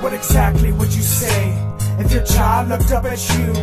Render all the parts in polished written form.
What exactly would you say if your child looked up at you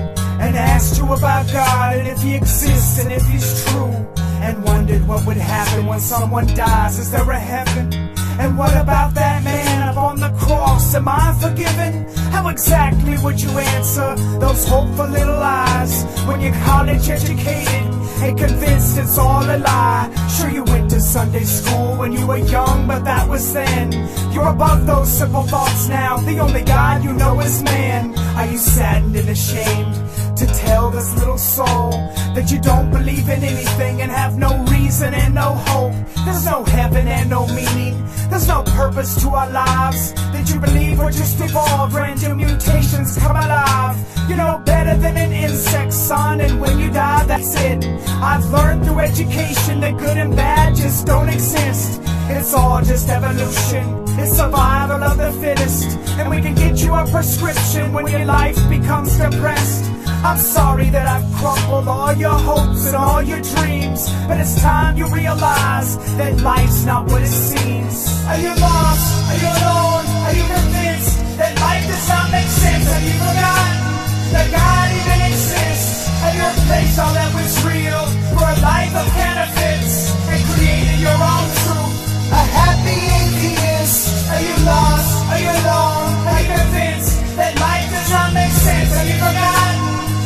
and asked you about God and if He exists and if He's true, and wondered what would happen when someone dies? Is there a heaven? And what about that man up on the cross? Am I forgiven? How exactly would you answer those hopeful little eyes when you're college educated and convinced it's all a lie? Sure, you went to Sunday school when you were young, but that was then. You're above those simple thoughts now. The only God you know is man. Are you saddened and ashamed to tell this little soul that you don't believe in anything and have no reason and no hope? There's no heaven and no meaning. There's no purpose to our lives. That you believe we're just evolved, random mutations come alive. You know better than an insect, son, and when you die, that's it. I've learned through education that good and bad just don't exist. It's all just evolution. It's survival of the fittest. And we can get you a prescription when your life becomes depressed. I'm sorry that I've crumbled all your hopes and all your dreams, but it's time you realize that life's not what it seems. Are you lost? Are you alone? Are you convinced that life does not make sense? Have you forgotten that God even exists? Have you replaced all that was real for a life of counterfeits and created your own truth? A happy atheist. Are you lost? Are you alone? Are you convinced that life does not make sense? Have you forgotten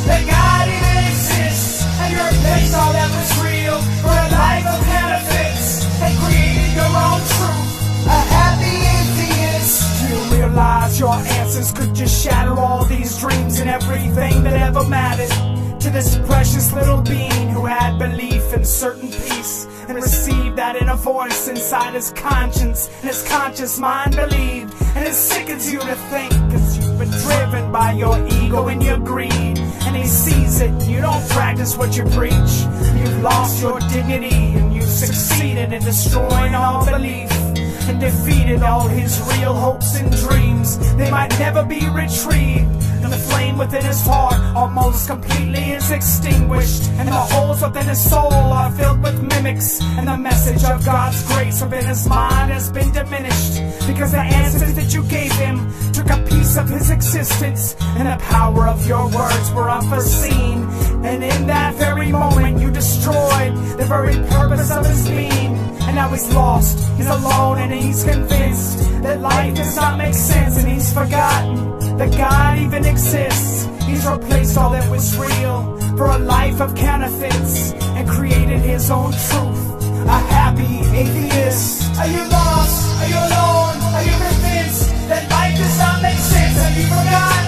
that God even exists? And you replaced all that was real for a life of counterfeits and created your own truth. A happy atheist. You realize your answers could just shatter all these dreams and everything that ever mattered to this precious little being who had belief in certain peace and received that inner voice inside his conscience, and his conscious mind believed. And it sickens you to think, cause you've been driven by your ego and your greed, and he sees it. You don't practice what you preach. You've lost your dignity, and you've succeeded in destroying all belief and defeated all his real hopes and dreams. They might never be retrieved, and the flame within his heart almost completely is extinguished, and the holes within his soul are filled with mimics, and the message of God's grace within his mind has been diminished, because the answers that you gave him took a piece of his existence, and the power of your words were unforeseen, and in that very moment you destroyed the very purpose of his being. And now he's lost, he's alone, and he's convinced that life does not make sense, and he's forgotten that God even exists. He's replaced all that was real for a life of counterfeits and created his own truth. A happy atheist. Are you lost? Are you alone? Are you convinced that life does not make sense? Have you forgotten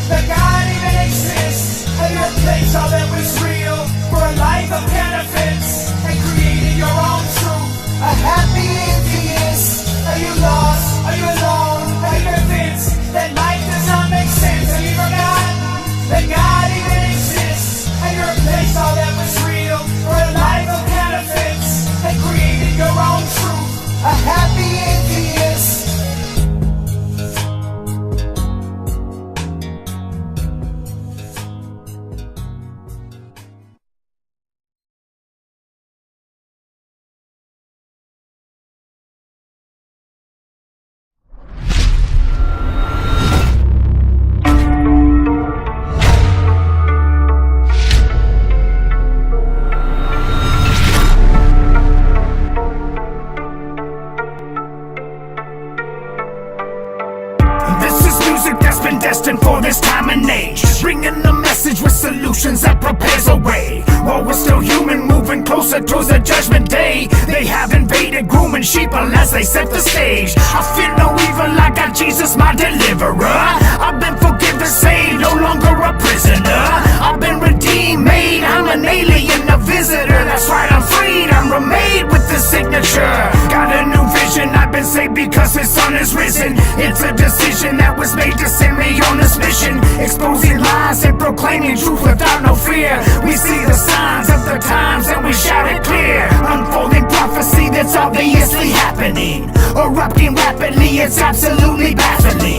that God even exists? Have you replaced all that was real for a life of counterfeits and created your own truth? A happy atheist. Are you lost? Are you alone? Are you convinced that life does not make sense? Have you forgotten that God even exists? And you replaced all that was real for a life of counterfeits and created your own truth. A happy atheist. Destined for this time and age, bringing a message with solutions that prepares a way. While we're still human, moving closer towards the judgment day. They have invaded, grooming sheep as they set the stage. I fear no evil, I got Jesus, my deliverer. I've been forgiven, saved, no longer a prisoner. I've been redeemed, made, I'm an alien, a visitor. That's right, I'm freed, I'm remade with the signature. Got a new vision, I've been saved because his son is risen. It's a decision that was made to send me on this mission, exposing lies and proclaiming truth without no fear. We see the signs of the times and we shout it clear. Unfolding prophecy that's obviously happening, erupting rapidly, it's absolutely baffling.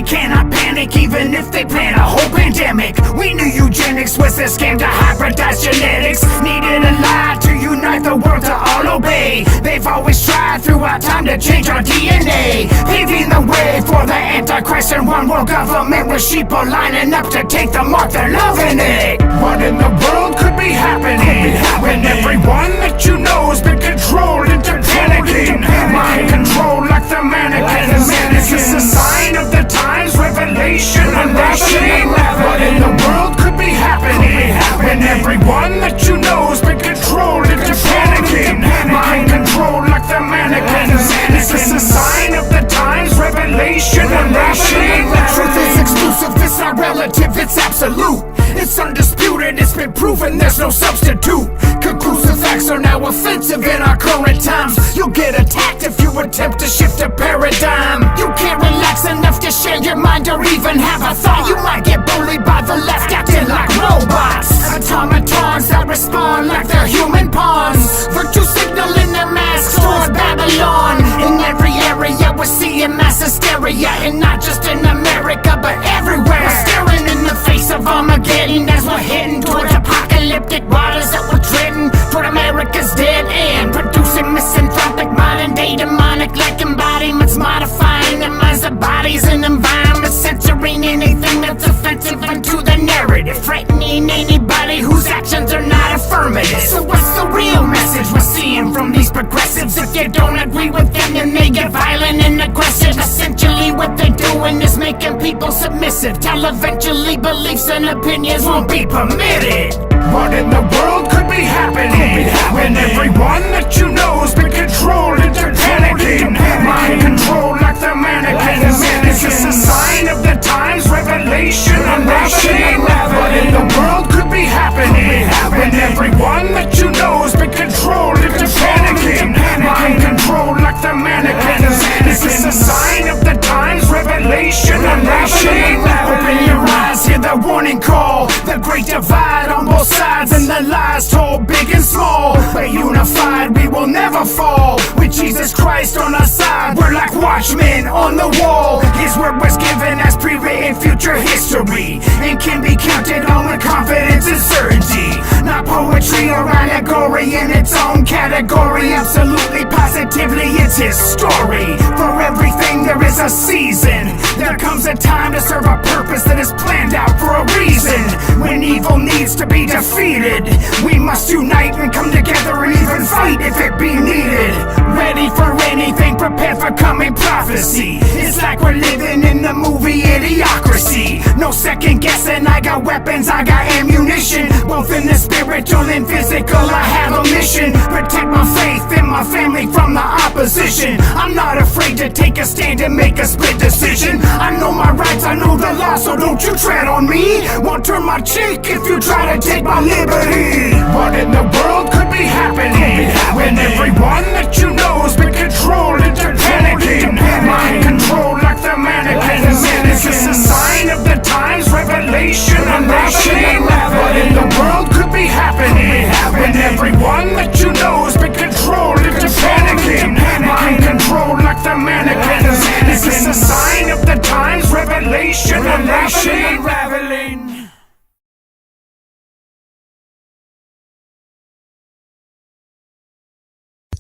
cannot panic even if they plan a whole pandemic. We knew eugenics was a scam to hybridize genetics. Needed a lie to unite the world to all obey. They've always tried throughout time to change our DNA, paving the way for the Antichrist and one world government with sheep are lining up to take the mark. They're loving it. What in the world could be happening when everyone that you know has been controlled into panicking? Mind control like the mannequins. Is this a sign of the times? Revelation unraveling? What in the world could be happening when everyone that you know has been controlled into panicking? Mind control like the mannequins. Is this a sign of the times? Revelation unraveling? Truth is exclusive, it's not relative, it's absolute. It's undisputed, it's been proven, there's no substitute. Conclusive facts are now offensive in our current times. You'll get attacked if you attempt to shift a paradigm. You can't relax enough to share your mind or even have a thought. You might get bullied by the left, acting like robots. Automatons that respond like they're human pawns. Virtue signaling their masks toward Babylon. In every area we're seeing mass hysteria, and not just in America but everywhere. We're staring in the face of Armageddon as we're heading towards apocalyptic waters that we're treading toward America's dead end, producing misanthropic modern day demonic like embodiments, modifying the minds of bodies and environments, censoring anything that's offensive into the narrative, threatening anybody whose actions are not affirmative. So what's the real message we're seeing from these progressives? If you don't agree with them, then they get violent and aggressive. Essentially what they're doing is making people submissive, till eventually beliefs and opinions won't be permitted. What in the world could be happening when everyone that you know has been controlled into panicking? Mind control like the mannequins. Is this a sign of the times? Revelation unraveling? What in the world could be happening when everyone that you know has been controlled into panicking? Mind control like the mannequins. Is this a sign of the times? Revelation unraveling? Open your eyes, hear the warning call. The great divide on both sides and the lies told big and small. But unified we will never fall. With Jesus Christ on our side, we're like watchmen on the wall. His word was given as pre-written future history, and can be counted on with confidence and certainty. Not poetry or allegory in its own category. Absolutely, positively, it's his story. For everything there is a season. There comes a time to serve a purpose that is planned out for a reason. When evil needs to be defeated, we must unite and come together and even fight if it be needed. Ready for anything, prepared for coming prophecy. It's like we're living in the movie Idiocracy. No second guessing, I got weapons, I got ammunition. Both in the spiritual and physical, I have a mission. Protect my faith and my family from the opposition. I'm not afraid to take a stand and make a split decision. I know my rights, I know the law, so don't you tread on me. Won't turn my cheek if you try to take my liberty. What in the world could be happening when everyone that you know has been controlled into panicking? Mind control like the mannequins. Is this a sign of the times? Revelation unraveling? What in the world could be happening when everyone that you know has been controlled into panicking? Mind control like the mannequins. Is this a sign of the times? Revelation unraveling?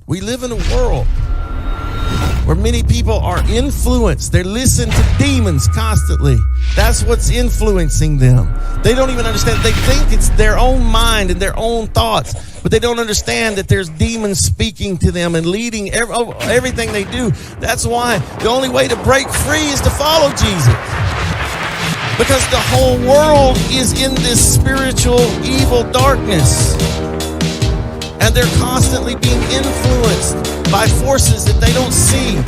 We live in a world where many people are influenced. They listen to demons constantly. That's what's influencing them. They don't even understand. They think it's their own mind and their own thoughts, but they don't understand that there's demons speaking to them and leading everything they do. That's why the only way to break free is to follow Jesus. Because the whole world is in this spiritual evil darkness. And they're constantly being influenced by forces that they don't see.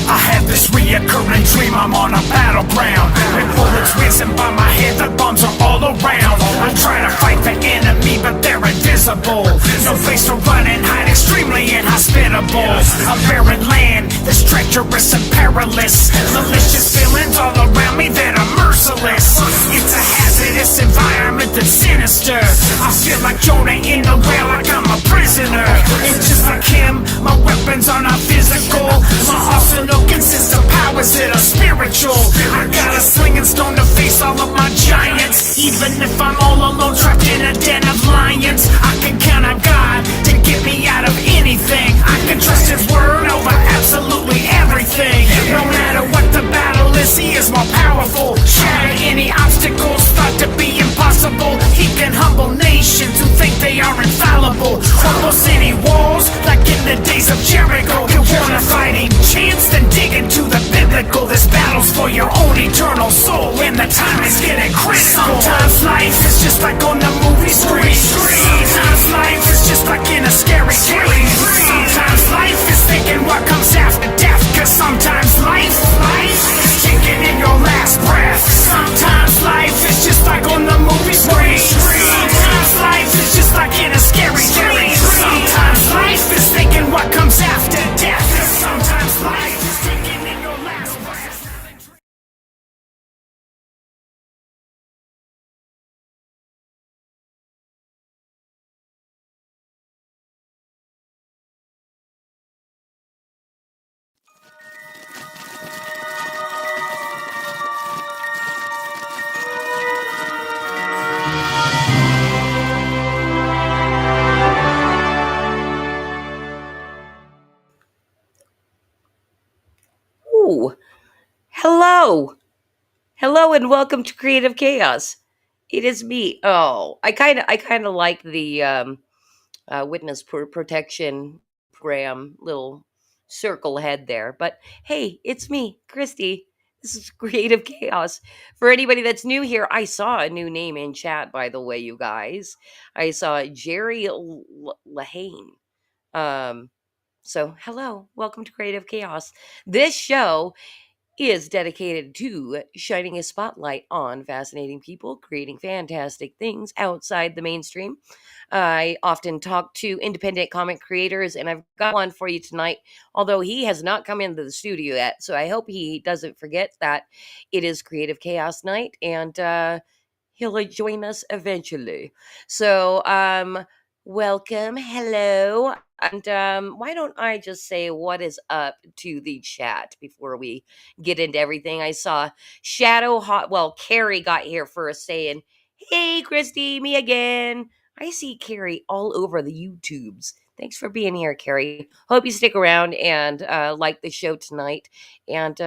I have this reoccurring dream, I'm on a battleground. With bullets whizzing by my head, the bombs are all around. I'm trying to fight the enemy, but they're invisible. No place to run and hide, extremely inhospitable. A barren land that's treacherous and perilous. Malicious villains all around me that are merciless. It's a hazardous environment that's sinister. I feel like Jonah in the whale, like I'm a prisoner. And just like him, my weapons are not physical. My arsenal consists of powers Even if I'm all alone, trapped in a den of lions, I can count on God to get me out of anything. I can trust His word over absolutely everything. No matter what the battle is, He is more powerful. Shatter any obstacles thought to be impossible. He can humble nations who think they are infallible. Crumble city walls like in the days of Jericho. You want a fighting chance? Then dig into the biblical. This battle's for your own eternal soul, and the time is getting critical. Sometimes life is just like on the movie screen. Sometimes life is just like in a scary dream. Sometimes life is thinking what comes after death. Cause sometimes life is taking in your last breath. Sometimes life is just like on the movie screen. Sometimes life is just like in a scary dream. Sometimes life is thinking what comes after death. Sometimes life is taking in your last breath. Ooh, hello. Hello and welcome to Creative Chaos. It is me. Oh, I kind of like the witness protection program little circle head there. But hey, it's me, Christy. This is Creative Chaos. For anybody that's new here, I saw a new name in chat, by the way, you guys. I saw Jerry Lahane. Um, so hello, welcome to Creative Chaos. This show is dedicated to shining a spotlight on fascinating people creating fantastic things outside the mainstream. I often talk to independent comic creators, and I've got one for you tonight, although he has not come into the studio yet. So I hope he doesn't forget that it is Creative Chaos Night, and he'll join us eventually. So, welcome, hello. And why don't I just say what is up to the chat before we get into everything? I saw Shadow Hot. Well, Carrie got here first saying, "Hey, Christy, me again." I see Carrie all over the YouTubes. Thanks for being here, Carrie. Hope you stick around and like the show tonight, and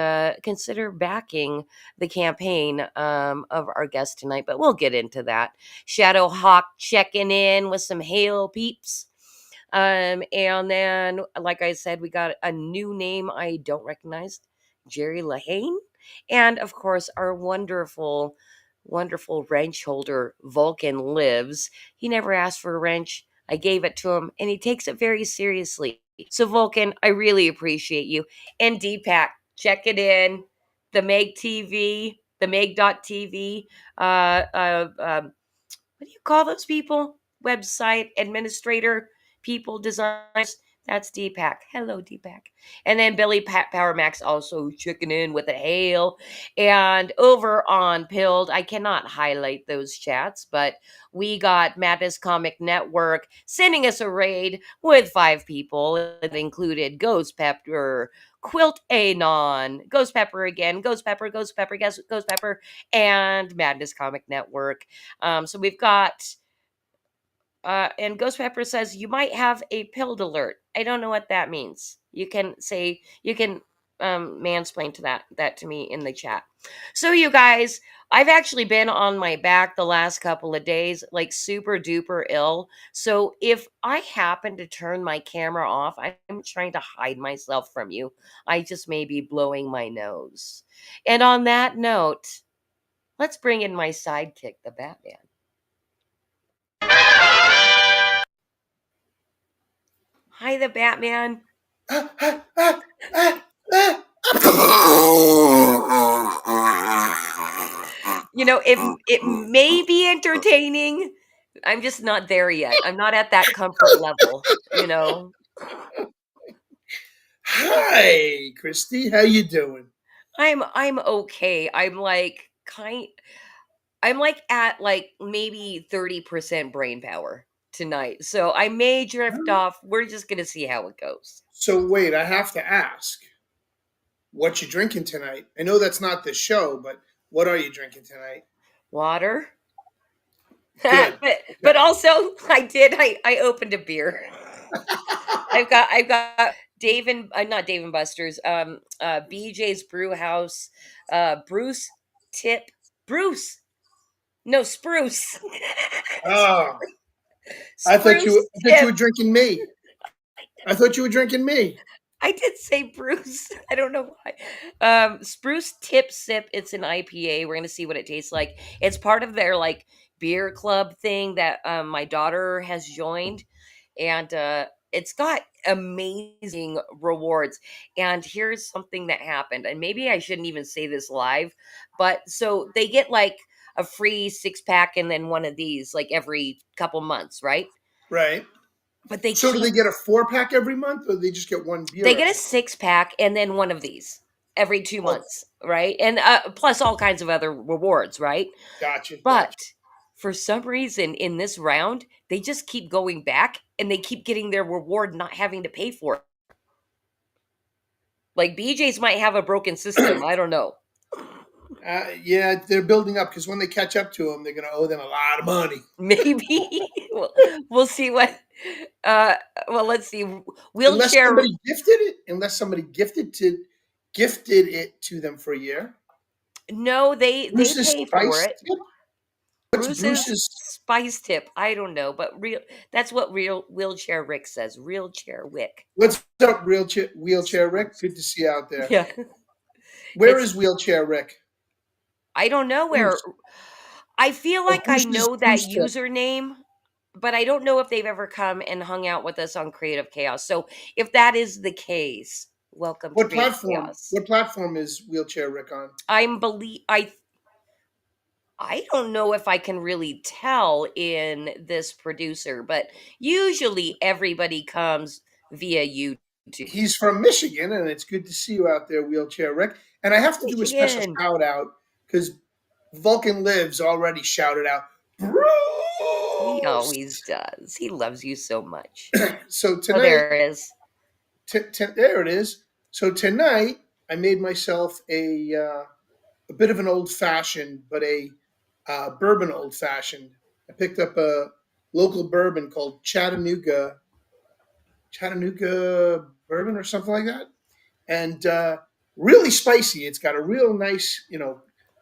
consider backing the campaign of our guest tonight. But we'll get into that. Shadow Hawk checking in with some hail peeps. And then, like I said, we got a new name I don't recognize, Jerry Lahane. And of course, our wonderful wrench holder, Vulcan Lives. He never asked for a wrench. I gave it to him, and he takes it very seriously. So, Vulcan, I really appreciate you. And Deepak, check it in. The Meg TV, the Meg.tv, what do you call those people? Website administrator, people, designers. That's Deepak. Hello, Deepak. And then Billy Power Max also checking in with a hail. And over on Pilled, I cannot highlight those chats, but we got Madness Comic Network sending us a raid with 5 people. It included Ghost Pepper, Quilt Anon, Ghost Pepper again, Ghost Pepper, Ghost Pepper, and Madness Comic Network. So we've got, and Ghost Pepper says you might have a pilled alert. I don't know what that means. You can mansplain that to me in the chat. So you guys, I've actually been on my back the last couple of days, like super duper ill. So if I happen to turn my camera off, I'm trying to hide myself from you. I just may be blowing my nose. And on that note, let's bring in my sidekick, the Batman. Hi, the Batman. You know, it may be entertaining. I'm just not there yet. I'm not at that comfort level, you know. Hi, Christy. How you doing? I'm okay. I'm like at like maybe 30% brain power tonight. So I may drift off. We're just gonna see how it goes. So wait, I have to ask, what you drinking tonight? I know that's not the show, but what are you drinking tonight? Water? Good. but also I opened a beer. I've got Dave and not Dave and Buster's, BJ's Brew House, Bruce Tip Bruce. No, Spruce. Oh, Spruce I thought you Tip. were drinking me. I thought you were drinking me. I did say Bruce. I don't know why. Spruce Tip Sip. It's an IPA. We're gonna see what it tastes like. It's part of their like beer club thing that my daughter has joined, and it's got amazing rewards. And here's something that happened, and maybe I shouldn't even say this live, but so they get like a free 6 pack and then one of these like every couple months, right? Right. But they So do they keep get a 4-pack every month, or they just get one they beer get every a month? 6 pack and then one of these every two Oh, months, right? And plus all kinds of other rewards, right? gotcha, But gotcha. for some reason in this round, they just keep going back and they keep getting their reward not having to pay for it. Like BJ's might have a broken system. I don't know. Yeah, they're building up because when they catch up to them, they're going to owe them a lot of money. Maybe we'll see what uh well let's see Unless wheelchair. somebody gifted it, unless somebody gifted it to them for a year. No, they Bruce's pay for Spice it. Tip. What's Bruce's Bruce's? spice tip. I don't know, but that's what real wheelchair Rick says. Wheelchair Wick. What's up, wheelchair Rick? Good to see you out there. Yeah. Where It's is wheelchair Rick? I don't know where Bruce. I feel Oh, like I Bruce's know that Bruce Tip. username, but I don't know if they've ever come and hung out with us on Creative Chaos. So if that is the case, welcome to What Creative platform? Chaos. What platform is wheelchair Rick on? I don't know if I can really tell in this producer, but usually everybody comes via YouTube. He's from Michigan, and it's good to see you out there, wheelchair Rick. And I have to do a special Michigan. shout out because Vulcan Lives already shouted out He Bruce. always does. He loves you so much. So Oh, tonight, there it is. there it is. So tonight, I made myself a bit of an old fashioned, but a bourbon old fashioned. I picked up a local bourbon called Chattanooga bourbon or something like that, and really spicy. It's got a real nice,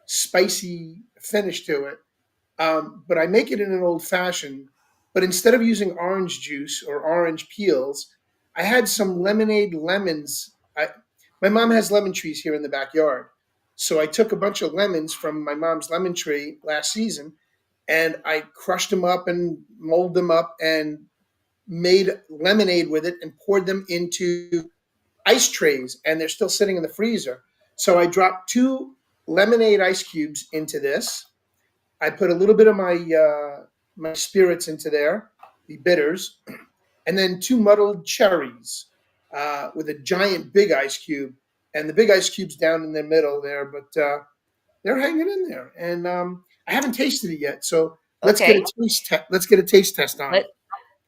spicy finish to it. But I make it in an old fashioned. But instead of using orange juice or orange peels, I had some lemonade lemons. My mom has lemon trees here in the backyard. So I took a bunch of lemons from my mom's lemon tree last season and I crushed them up and molded them up and made lemonade with it and poured them into ice trays. And they're still sitting in the freezer. So I dropped 2 lemonade ice cubes into this. I put a little bit of my spirits into there, the bitters, and then 2 muddled cherries with a giant big ice cube, and the big ice cube's down in the middle there, but they're hanging in there, and I haven't tasted it yet. So Okay. let's get a taste test on Let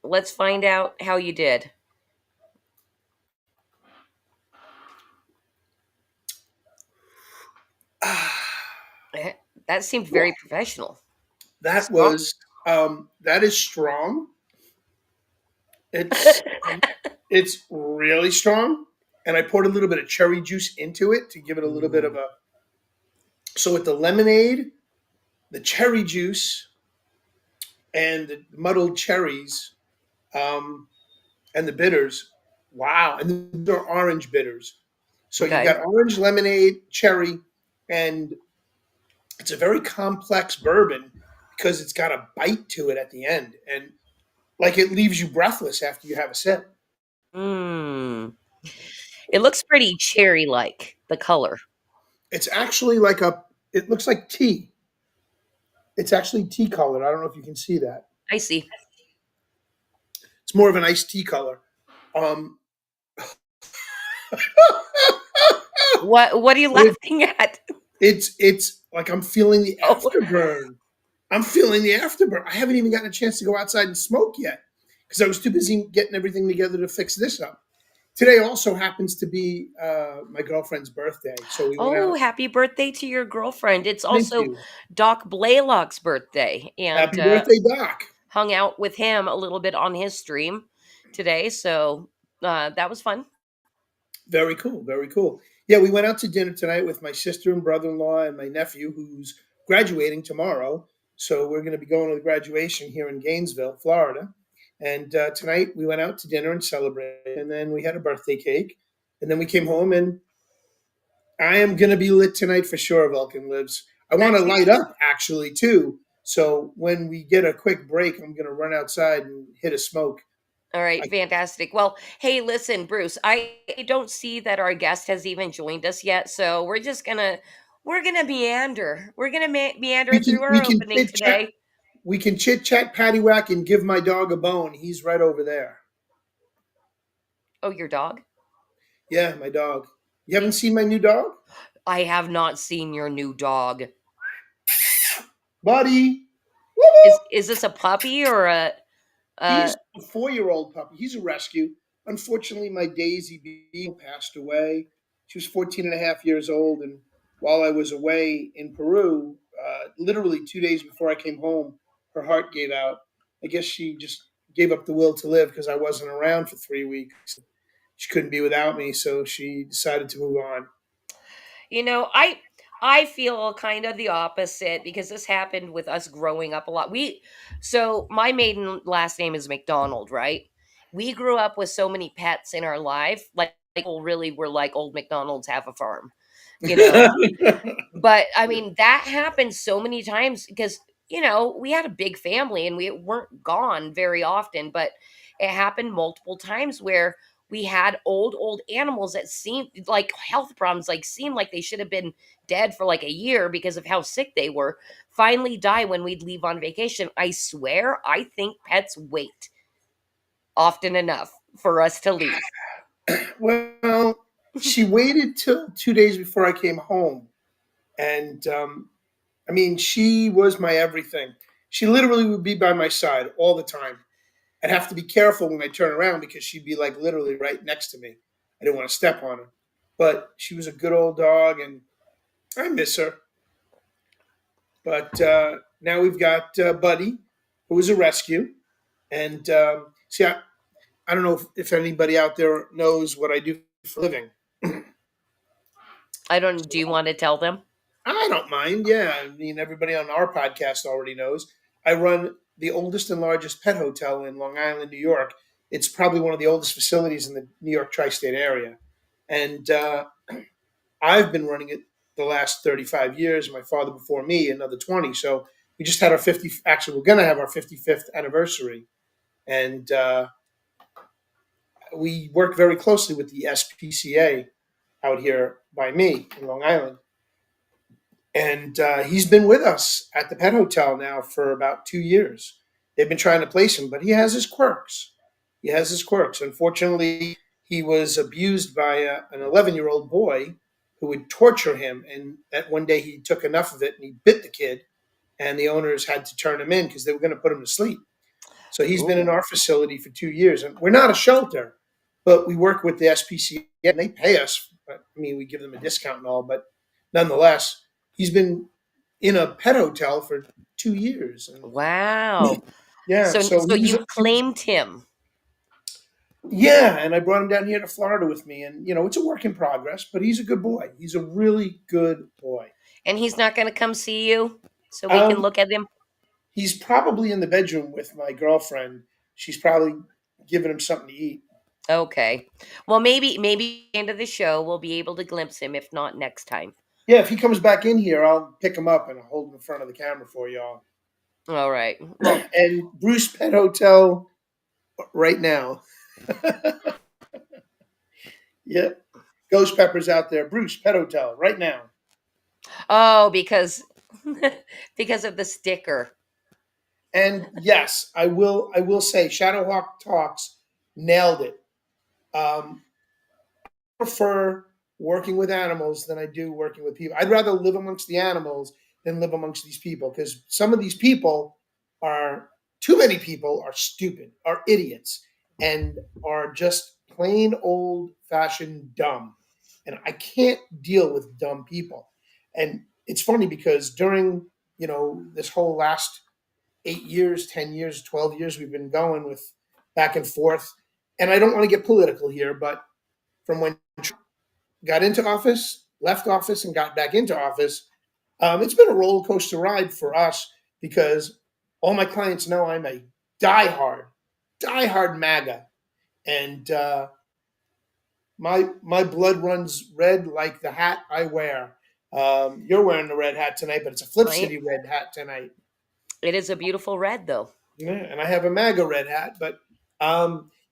let's find out how you did. it. Eh, That seemed very professional. That Strong. was that is strong. It's it's really strong, and I poured a little bit of cherry juice into it to give it a little bit of a. So with the lemonade, the cherry juice, and the muddled cherries, um, and the bitters, wow! And they're orange bitters. So you've Okay. got orange lemonade, cherry, and it's a very complex bourbon because it's got a bite to it at the end, and like it leaves you breathless after you have a sip. Mm. It looks pretty cherry-like, the color. It's actually like a. It looks like tea. It's actually tea colored. I don't know if you can see that. I see. It's more of an iced tea color. Um, What are you it, laughing at? it's like I'm feeling the Oh, afterburn. I'm feeling the afterburn. I haven't even gotten a chance to go outside and smoke yet because I was too busy getting everything together to fix this up. Today also happens to be my girlfriend's birthday, so we went Oh, out. happy birthday to your girlfriend. It's Thank also you. Doc Blaylock's birthday, and Happy birthday, Doc. hung out with him a little bit on his stream today. So that was fun. Very cool. Very cool. Yeah, we went out to dinner tonight with my sister and brother-in-law and my nephew, who's graduating tomorrow. So we're going to be going to the graduation here in Gainesville, Florida. And tonight we went out to dinner and celebrated, and then we had a birthday cake, and then we came home. And I am going to be lit tonight for sure. Vulcan lives. I want to light up actually too. So when we get a quick break, I'm going to run outside and hit a smoke. All right, I, fantastic. Well, hey, listen, Bruce, I don't see that our guest has even joined us yet, so we're gonna meander. We're gonna meander through we our can opening chit chat. today. We can chit chat, paddywhack, and give my dog a bone. He's right over there. Oh, your dog? Yeah, my dog. You haven't He's. seen my new dog, I have not seen your new dog. buddy? Woo woo. Is this a puppy or a? Uh, He's a 4-year-old puppy. He's a rescue. Unfortunately, my Daisy Beagle passed away. She was 14 and a half years old. And while I was away in Peru, literally 2 days before I came home, her heart gave out. I guess she just gave up the will to live because I wasn't around for 3 weeks. She couldn't be without me, so she decided to move on. You know, I feel kind of the opposite because this happened with us growing up a lot. So my maiden last name is McDonald, right? We grew up with so many pets in our life, like people really were like old McDonald's have a farm, you know. But I mean, that happened so many times because, we had a big family and we weren't gone very often, but it happened multiple times where we had old animals that seemed like health problems, like seemed like they should have been dead for like a year because of how sick they were, finally die when we'd leave on vacation. I swear, I think pets wait often enough for us to leave. Well, she waited till 2 days before I came home. And I mean, she was my everything. She literally would be by my side all the time. I'd have to be careful when I turn around because she'd be like literally right next to me. I didn't want to step on her. But she was a good old dog, and I miss her. But now we've got Buddy, who is a rescue. And see, I don't know if anybody out there knows what I do for a living. I don't, do you want to tell them? I don't mind. Yeah, I mean, everybody on our podcast already knows. I run the oldest and largest pet hotel in Long Island, New York. It's probably one of the oldest facilities in the New York tri-state area, and I've been running it the last 35 years. My father before me, another 20. So we just had our 50. Actually, we're going to have our 55th anniversary, and we work very closely with the SPCA out here by me in Long Island. And he's been with us at the pet hotel now for about 2 years. They've been trying to place him, but he has his quirks. He has his quirks. Unfortunately, he was abused by an 11-year-old boy who would torture him. And that one day he took enough of it and he bit the kid. And the owners had to turn him in because they were going to put him to sleep. So he's been in Ooh. our facility for 2 years. And we're not a shelter, but we work with the SPCA and they pay us. I mean, we give them a discount and all, but nonetheless, he's been in a pet hotel for 2 years. And Wow. yeah, so So you've claimed him. yeah, and I brought him down here to Florida with me. And, it's a work in progress, but he's a good boy. He's a really good boy. And he's not going to come see you so we can Um, look at him? he's probably in the bedroom with my girlfriend. She's probably giving him something to eat. Okay. Well, maybe at the end of the show we'll be able to glimpse him, if not next time. Yeah, if he comes back in here, I'll pick him up and I'll hold him in front of the camera for y'all. All right. Well, And Bruce Pet Hotel right now. Yep. Ghost Pepper's out there. Bruce Pet Hotel right now. oh, because because of the sticker. And yes, I will say Shadowhawk Talks nailed it. I prefer working with animals than I do working with people. I'd rather live amongst the animals than live amongst these people because some of these people are too many people are stupid, are idiots, and are just plain old fashioned dumb. And I can't deal with dumb people. And it's funny because during, this whole last 8 years, 10 years, 12 years we've been going with back and forth. And I don't want to get political here, but from when Trump got into office, left office, and got back into office, it's been a roller coaster ride for us because all my clients know I'm a diehard, diehard MAGA, and my blood runs red like the hat I wear. You're wearing the red hat tonight, but it's a Flip Right? City red hat tonight. It is a beautiful red, though. Yeah, and I have a MAGA red hat, but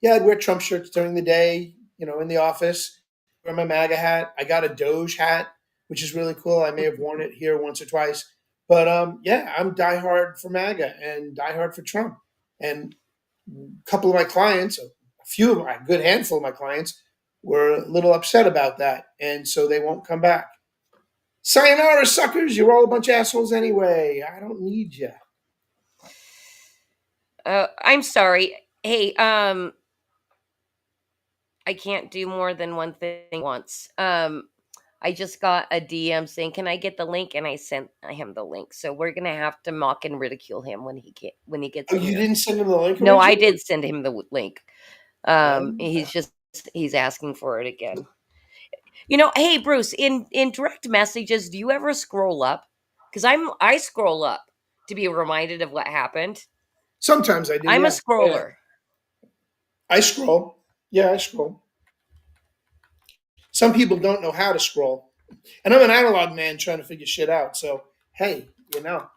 yeah, I'd wear Trump shirts during the day, in the office. Wear my MAGA hat. I got a Doge hat, which is really cool. I may have worn it here once or twice, but yeah, I'm diehard for MAGA and diehard for Trump. And a couple of my clients, a few of my, a good handful of my clients, were a little upset about that, and so they won't come back. Sayonara, suckers! You're all a bunch of assholes anyway. I don't need you. I'm sorry. Hey, I can't do more than one thing once. I just got a DM saying, "Can I get the link?" And I sent him the link. So we're gonna have to mock and ridicule him when he gets Oh, in you here. didn't send him the link No, I originally? did send him the link. Oh. He's asking for it again. Hey Bruce, in direct messages, do you ever scroll up? Because I scroll up to be reminded of what happened. Sometimes I do, I'm a yeah. Yeah. scroller. I scroll. Yeah, I scroll. Some people don't know how to scroll. And I'm an analog man trying to figure shit out. So, hey, you know.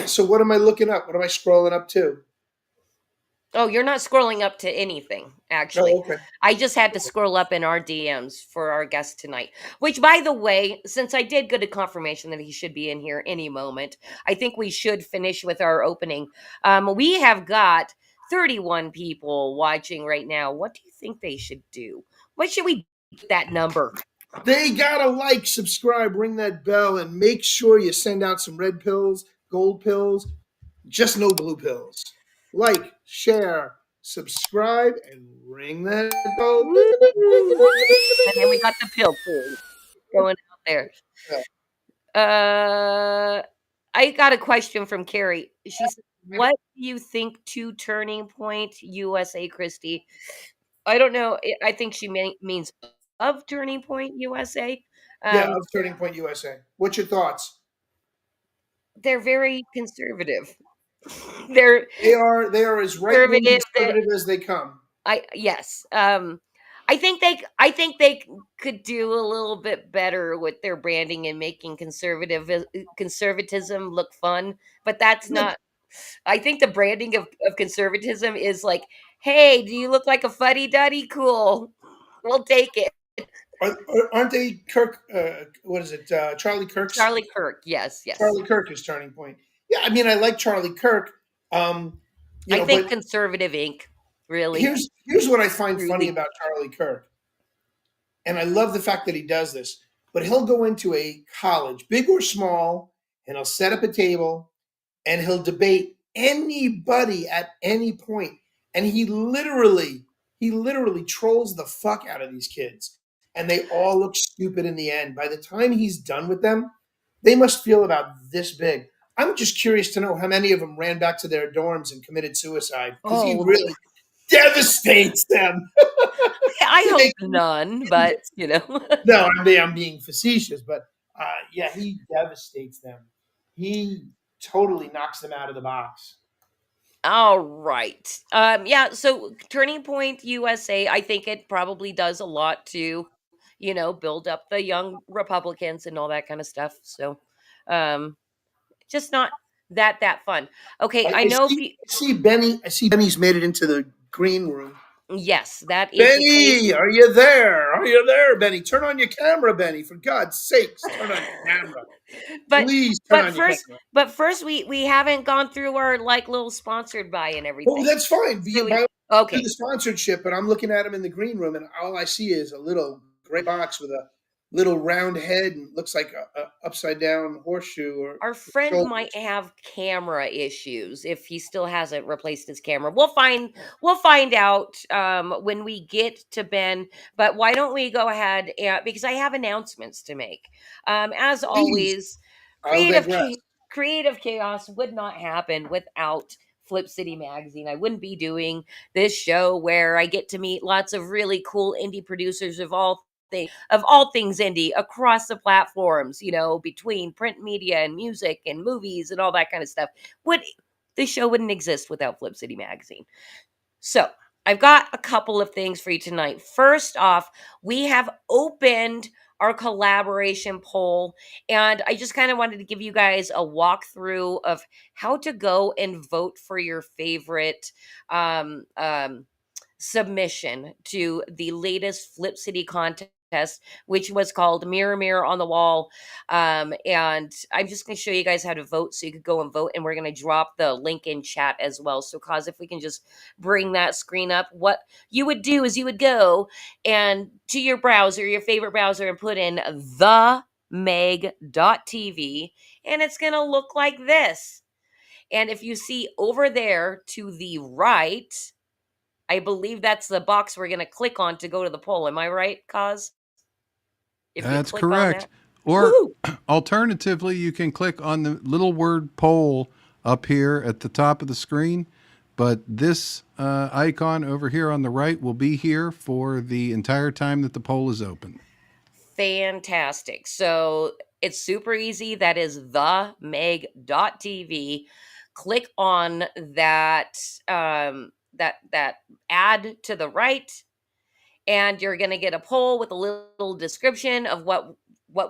So, what am I looking up? What am I scrolling up to? Oh, you're not scrolling up to anything, actually. Oh, okay. I just had to scroll up in our DMs for our guest tonight. Which, by the way, since I did get a confirmation that he should be in here any moment, I think we should finish with our opening. We have got 31 people watching right now. What do you think they should do? What should we do with that number? They gotta like, subscribe, ring that bell, and make sure you send out some red pills, gold pills, just no blue pills. Like, share, subscribe, and ring that bell. Woo! And then we got the pill pool going out there. I got a question from Carrie. She said, "What do you think to Turning Point USA, Christy?" I don't know. I think she means of Turning Point USA. Yeah, Um, of Turning Point USA. What's your thoughts? they're very conservative. They're They are as right wing conservative. conservative as they come. Yes. I think they could do a little bit better with their branding and making conservatism look fun. But that's Look, not. I think the branding of conservatism is like, hey, do you look like a fuddy duddy? Cool, we'll take it. aren't they Kirk? What is it? Charlie Kirk's. Charlie Kirk, yes, yes. Charlie Kirk is Turning Point. Yeah, I mean, I like Charlie Kirk. Um, I think but Conservative Inc. really, here's what I find funny truly. about Charlie Kirk, and I love the fact that he does this. But he'll go into a college, big or small, and he'll set up a table and he'll debate anybody at any point. And he literally trolls the fuck out of these kids. And they all look stupid in the end. By the time he's done with them, they must feel about this big. I'm just curious to know how many of them ran back to their dorms and committed suicide because he Oh, really devastates them. I He hope makes none, but No, I'm being facetious, but yeah, he devastates them. He totally knocks them out of the box. All right. Yeah, so Turning Point USA, I think it probably does a lot to, build up the young Republicans and all that kind of stuff. So, um, just not that fun. Okay, I, I I know see. I see Benny. I see Benny's made it into the green room. yes, that is the case. Benny, are you there? Are you there, Benny? Turn on your camera, Benny. For God's sakes, turn on your camera. but Please turn but on your first camera. but first we haven't gone through our like little sponsored by and Oh, everything. that's fine. So By do okay. the sponsorship, but I'm looking at him in the green room, and all I see is a little gray box with a little round head and looks like a upside down horseshoe or Our friend might shoulders. have camera issues if he still hasn't replaced his camera. We'll find out when we get to Ben. But why don't we go ahead and, because I have announcements to make. As Please, always, I'll creative digress. cha- creative chaos would not happen without Flip City Magazine. I wouldn't be doing this show where I get to meet lots of really cool indie producers of all things indie across the platforms, between print media and music and movies and all that kind of stuff. Would This show wouldn't exist without Flip City Magazine. So, I've got a couple of things for you tonight. First off, we have opened our collaboration poll, and I just kind of wanted to give you guys a walkthrough of how to go and vote for your favorite um, um, submission to the latest Flip City contest, which was called Mirror Mirror on the Wall. And I'm just going to show you guys how to vote so you could go and vote. And we're going to drop the link in chat as well. So, cause if we can just bring that screen up, what you would do is you would go and to your browser, your favorite browser, and put in themeg.tv, and it's going to look like this. And if you see over there to the right, I believe that's the box we're going to click on to go to the poll. Am I right, Cause? If you That's click on correct. that. Or Woohoo! alternatively, you can click on the little word poll up here at the top of the screen. But this icon over here on the right will be here for the entire time that the poll is open. Fantastic. So it's super easy. That is themeg.tv. Click on that ad to the right, and you're going to get a poll with a little description of what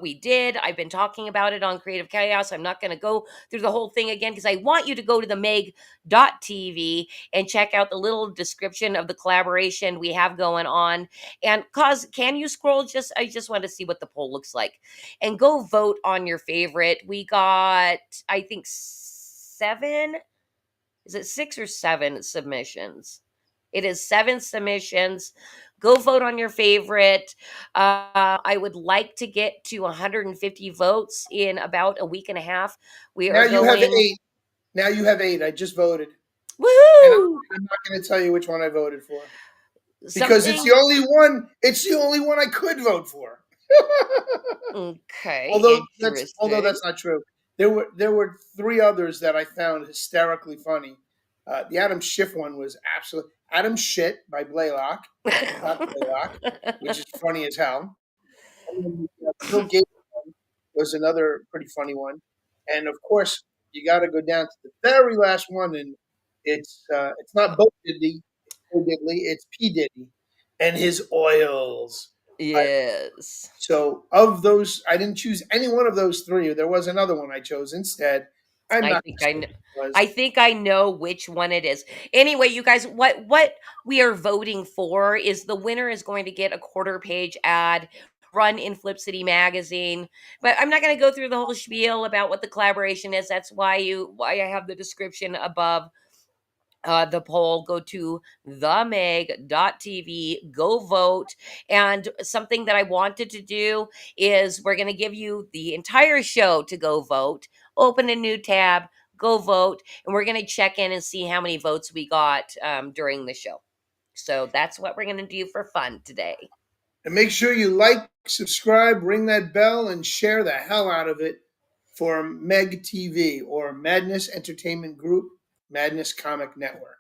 we did. I've been talking about it on Creative Chaos. I'm not going to go through the whole thing again because I want you to go to the meg.tv and check out the little description of the collaboration we have going on. And cause can you scroll, I just want to see what the poll looks like, and go vote on your favorite. We got, I think, seven, is it 6 or 7 submissions? It is 7 submissions. Go vote on your favorite. I would like to get to 150 votes in about a week and a half. We Now are you have going. 8. Now you have 8. I just voted, and Woohoo! I'm not going to tell you which one I voted for because it's the Something. only one. It's the only one I could vote for. Okay, Although that's interesting. not true. There were 3 others that I found hysterically funny. The Adam Schiff one was absolute Adam Shit by Blaylock, not Blaylock, which is funny as hell. And then the Bill Gates one was another pretty funny one. And of course, you got to go down to the very last one, and it's not Bo Diddley, it's P Diddy and his oils. I, Yes. so of those, I didn't choose any one of those 3. There was another one I chose instead. I'm I not think going to I say know. what it was. I think I know which one it is. Anyway, you guys, what we are voting for is the winner is going to get a quarter page ad run in Flip City Magazine. But I'm not going to go through the whole spiel about what the collaboration is. That's why I have the description above the poll. Go to themeg.tv, go vote. And something that I wanted to do is we're going to give you the entire show to go vote, open a new tab, go vote, and we're going to check in and see how many votes we got during the show. So that's what we're going to do for fun today. And make sure you like, subscribe, ring that bell, and share the hell out of it for Meg TV or Madness Entertainment Group, Madness Comic Network.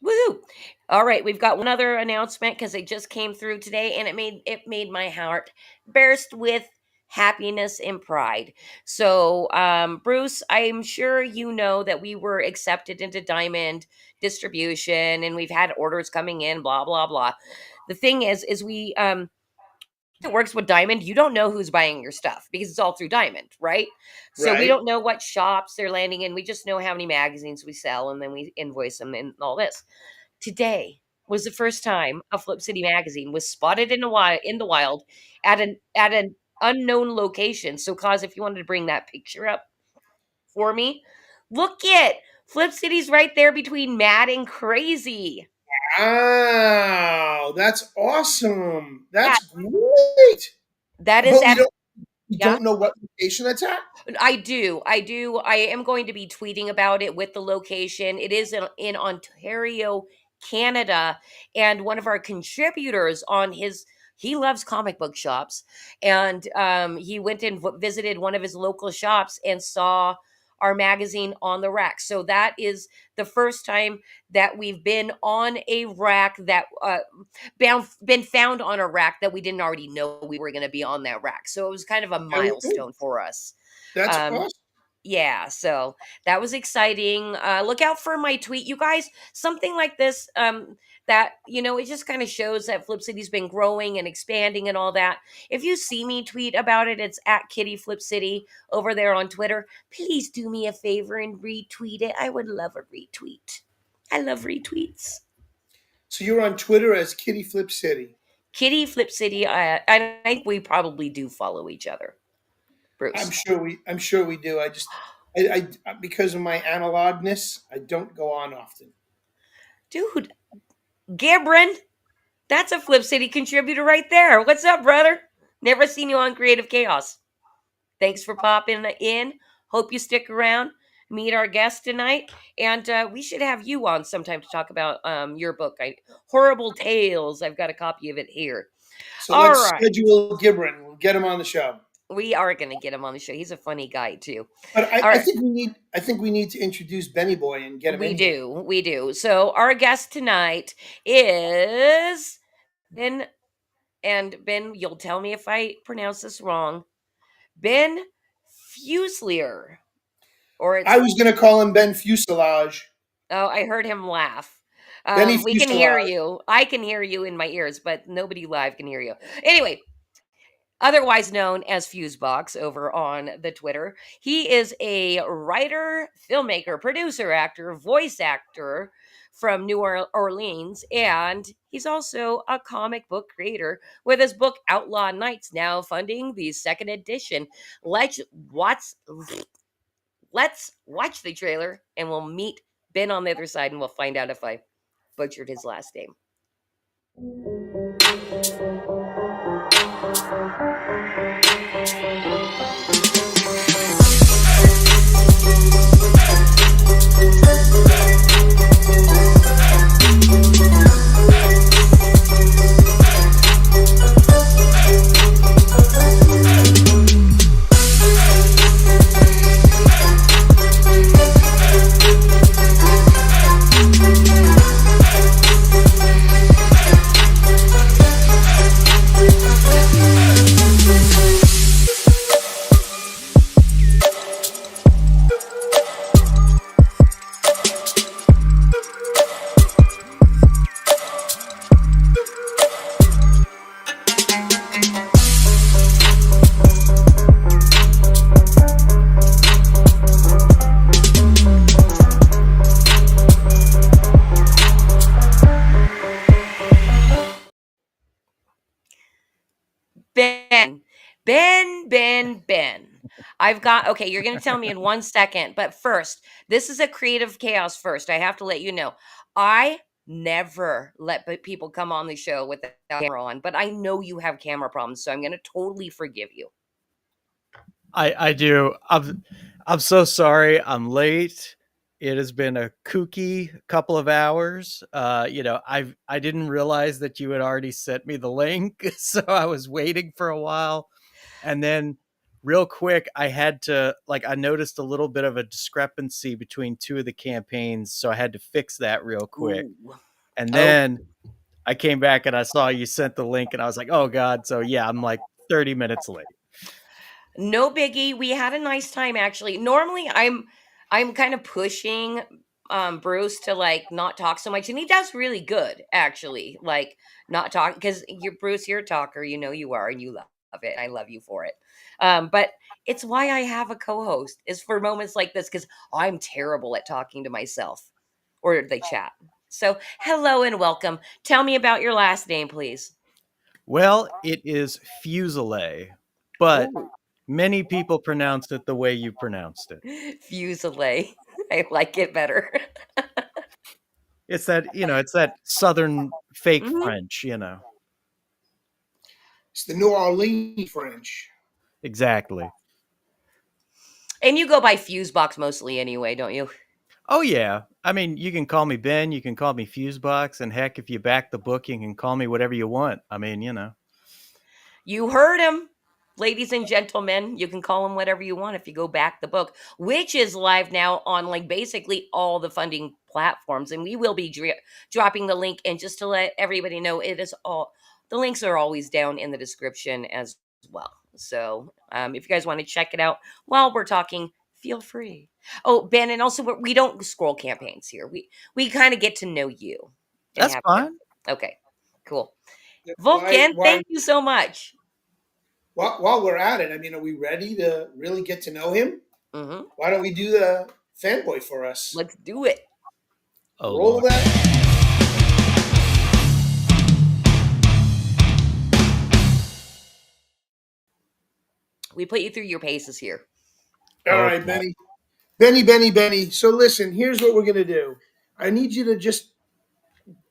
Woohoo! All right, we've got one other announcement because it just came through today, and it made my heart burst with happiness and pride. So, Bruce, I'm sure you know that we were accepted into Diamond distribution, and we've had orders coming in. Blah blah blah. The thing is we it works with Diamond, you don't know who's buying your stuff because it's all through Diamond, right? So we Right? don't know what shops they're landing in. We just know how many magazines we sell, and then we invoice them and all this. Today was the first time a Flip City magazine was spotted in the wild at an unknown location. So, cause if you wanted to bring that picture up for me, look it. Flip City's right there between mad and crazy. Wow, that's awesome. Yeah, That's great. That is But at you yeah. don't know what location that's at. I do. I do. I am going to be tweeting about it with the location. It is in Ontario, Canada. And one of our contributors on his, he loves comic book shops. And he went and visited one of his local shops and saw our magazine on the rack. So that is the first time that we've been on a rack that been found on a rack that we didn't already know we were going to be on that rack. So it was kind of a Very cool. milestone for us. That's Um, awesome. yeah, so that was exciting. Look out for my tweet, you guys. Something like this, that it just kind of shows that Flip City's been growing and expanding and all that. If you see me tweet about it, it's at Kitty Flip City over there on Twitter. Please do me a favor and retweet it. I would love a retweet. I love retweets. So you're on Twitter as Kitty Flip City. Kitty Flip City. I think we probably do follow each other, Bruce. I'm sure we do. I because of my analogness, I don't go on often. Dude, Gibran. That's a Flip City contributor right there. What's up, brother? Never seen you on Creative Chaos. Thanks for popping in. Hope you stick around, meet our guest tonight, and we should have you on sometime to talk about your book, Horrible Tales. I've got a copy of it here. So All let's right, schedule Gibran. We'll get him on the show. we are going to get him on the show. He's a funny guy too. But All I right, think we need to introduce Benny Boy and get him we in here. do, we do. So our guest tonight is Ben, and Ben, you'll tell me if I pronounce this wrong. Ben Fuselier. Or I it's was going to call him Ben Fuselage. oh, I heard him laugh. Benny We can hear Fuselage. you. I can hear you in my ears, but nobody live can hear you. Anyway, otherwise known as Fusebox over on the Twitter. He is a writer, filmmaker, producer, actor, voice actor from Orleans, and he's also a comic book creator with his book Outlaw Nights now funding the second edition. Let's watch let's watch the trailer and we'll meet Ben on the other side and we'll find out if I butchered his last name. Ben, Ben. I've got, okay, you're going to tell me in 1 second, but first, this is a creative chaos first. I have to let you know. I never let people come on the show with the camera on, but I know you have camera problems, so I'm going to totally forgive you. I do. I'm so sorry. I'm late. It has been a kooky couple of hours. I didn't realize that you had already sent me the link, so I was waiting for a while, and then real quick, I noticed a little bit of a discrepancy between two of the campaigns, so I had to fix that real quick. Ooh. And Oh. then I came back and I saw you sent the link, and I was like, oh God. So yeah, I'm like 30 minutes late. No biggie. We had a nice time actually. Normally I'm kind of pushing Bruce to like not talk so much and he does really good actually. Like not talk cuz you're Bruce, you're a talker, you know you are and you love it. I love you for it. But it's why I have a co-host is for moments like this cuz I'm terrible at talking to myself or the chat. So, hello and welcome. Tell me about your last name, please. Well, it is Fuselier, but Oh. many people pronounce it the way you pronounced it. Fuselier. I like it better. It's that, it's that Southern fake Mhm. French, It's the New Orleans French. Exactly. And you go by Fusebox mostly anyway, don't you? Oh yeah. I mean, you can call me Ben, you can call me Fusebox, and heck, if you back the book, you can call me whatever you want. I mean, you know. You heard him, ladies and gentlemen. You can call him whatever you want if you go back the book, which is live now on like basically all the funding platforms. And we will be dropping the link. And just to let everybody know, it is all the links are always down in the description as well. So if you guys want to check it out while we're talking, feel free. Oh, Ben, and also we don't scroll campaigns here. We kind of get to know you and That's have fine. okay, cool. Why? Vulcan, Why? thank you so much. While we're at it, I mean, are we ready to really get to know him? Hmm. Why don't we do the fanboy for us? Let's do it. Oh Roll Lord. that. We put you through your paces here. All Oh right, God. Benny. So listen, here's what we're gonna do. I need you to just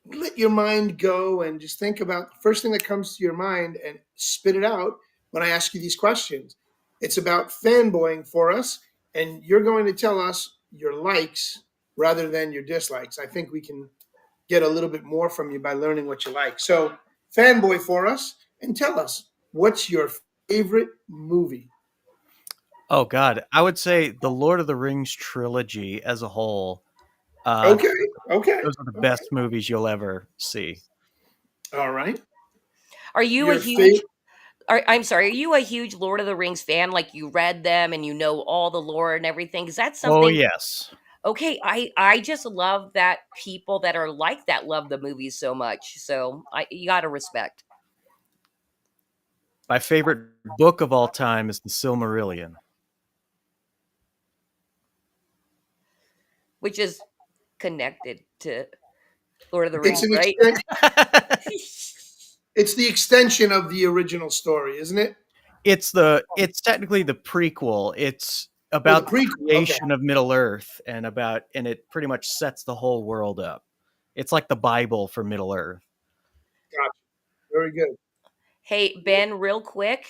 let your mind go and just think about the first thing that comes to your mind and spit it out when I ask you these questions. It's about fanboying for us, and you're going to tell us your likes rather than your dislikes. I think we can get a little bit more from you by learning what you like. So, fanboy for us and tell us what's your favorite movie? Oh God. I would say the Lord of the Rings trilogy as a whole. Okay, okay, Those are the okay. best movies you'll ever see. All right. Are you a Your huge favorite? I'm sorry, are you a huge Lord of the Rings fan? Like you read them and you know all the lore and everything? Is that Oh something yes. okay, I just love that people that are like that love the movies so much. So I you gotta respect. My favorite book of all time is the Silmarillion. Which is connected to Lord of the It's Rings, an right? extent. It's the extension of the original story, isn't it? It's technically the prequel. It's Oh, the about the prequel. Okay, creation of Middle Earth and it pretty much sets the whole world up. It's like the Bible for Middle Earth. gotcha. Very good. Hey, Ben, real quick,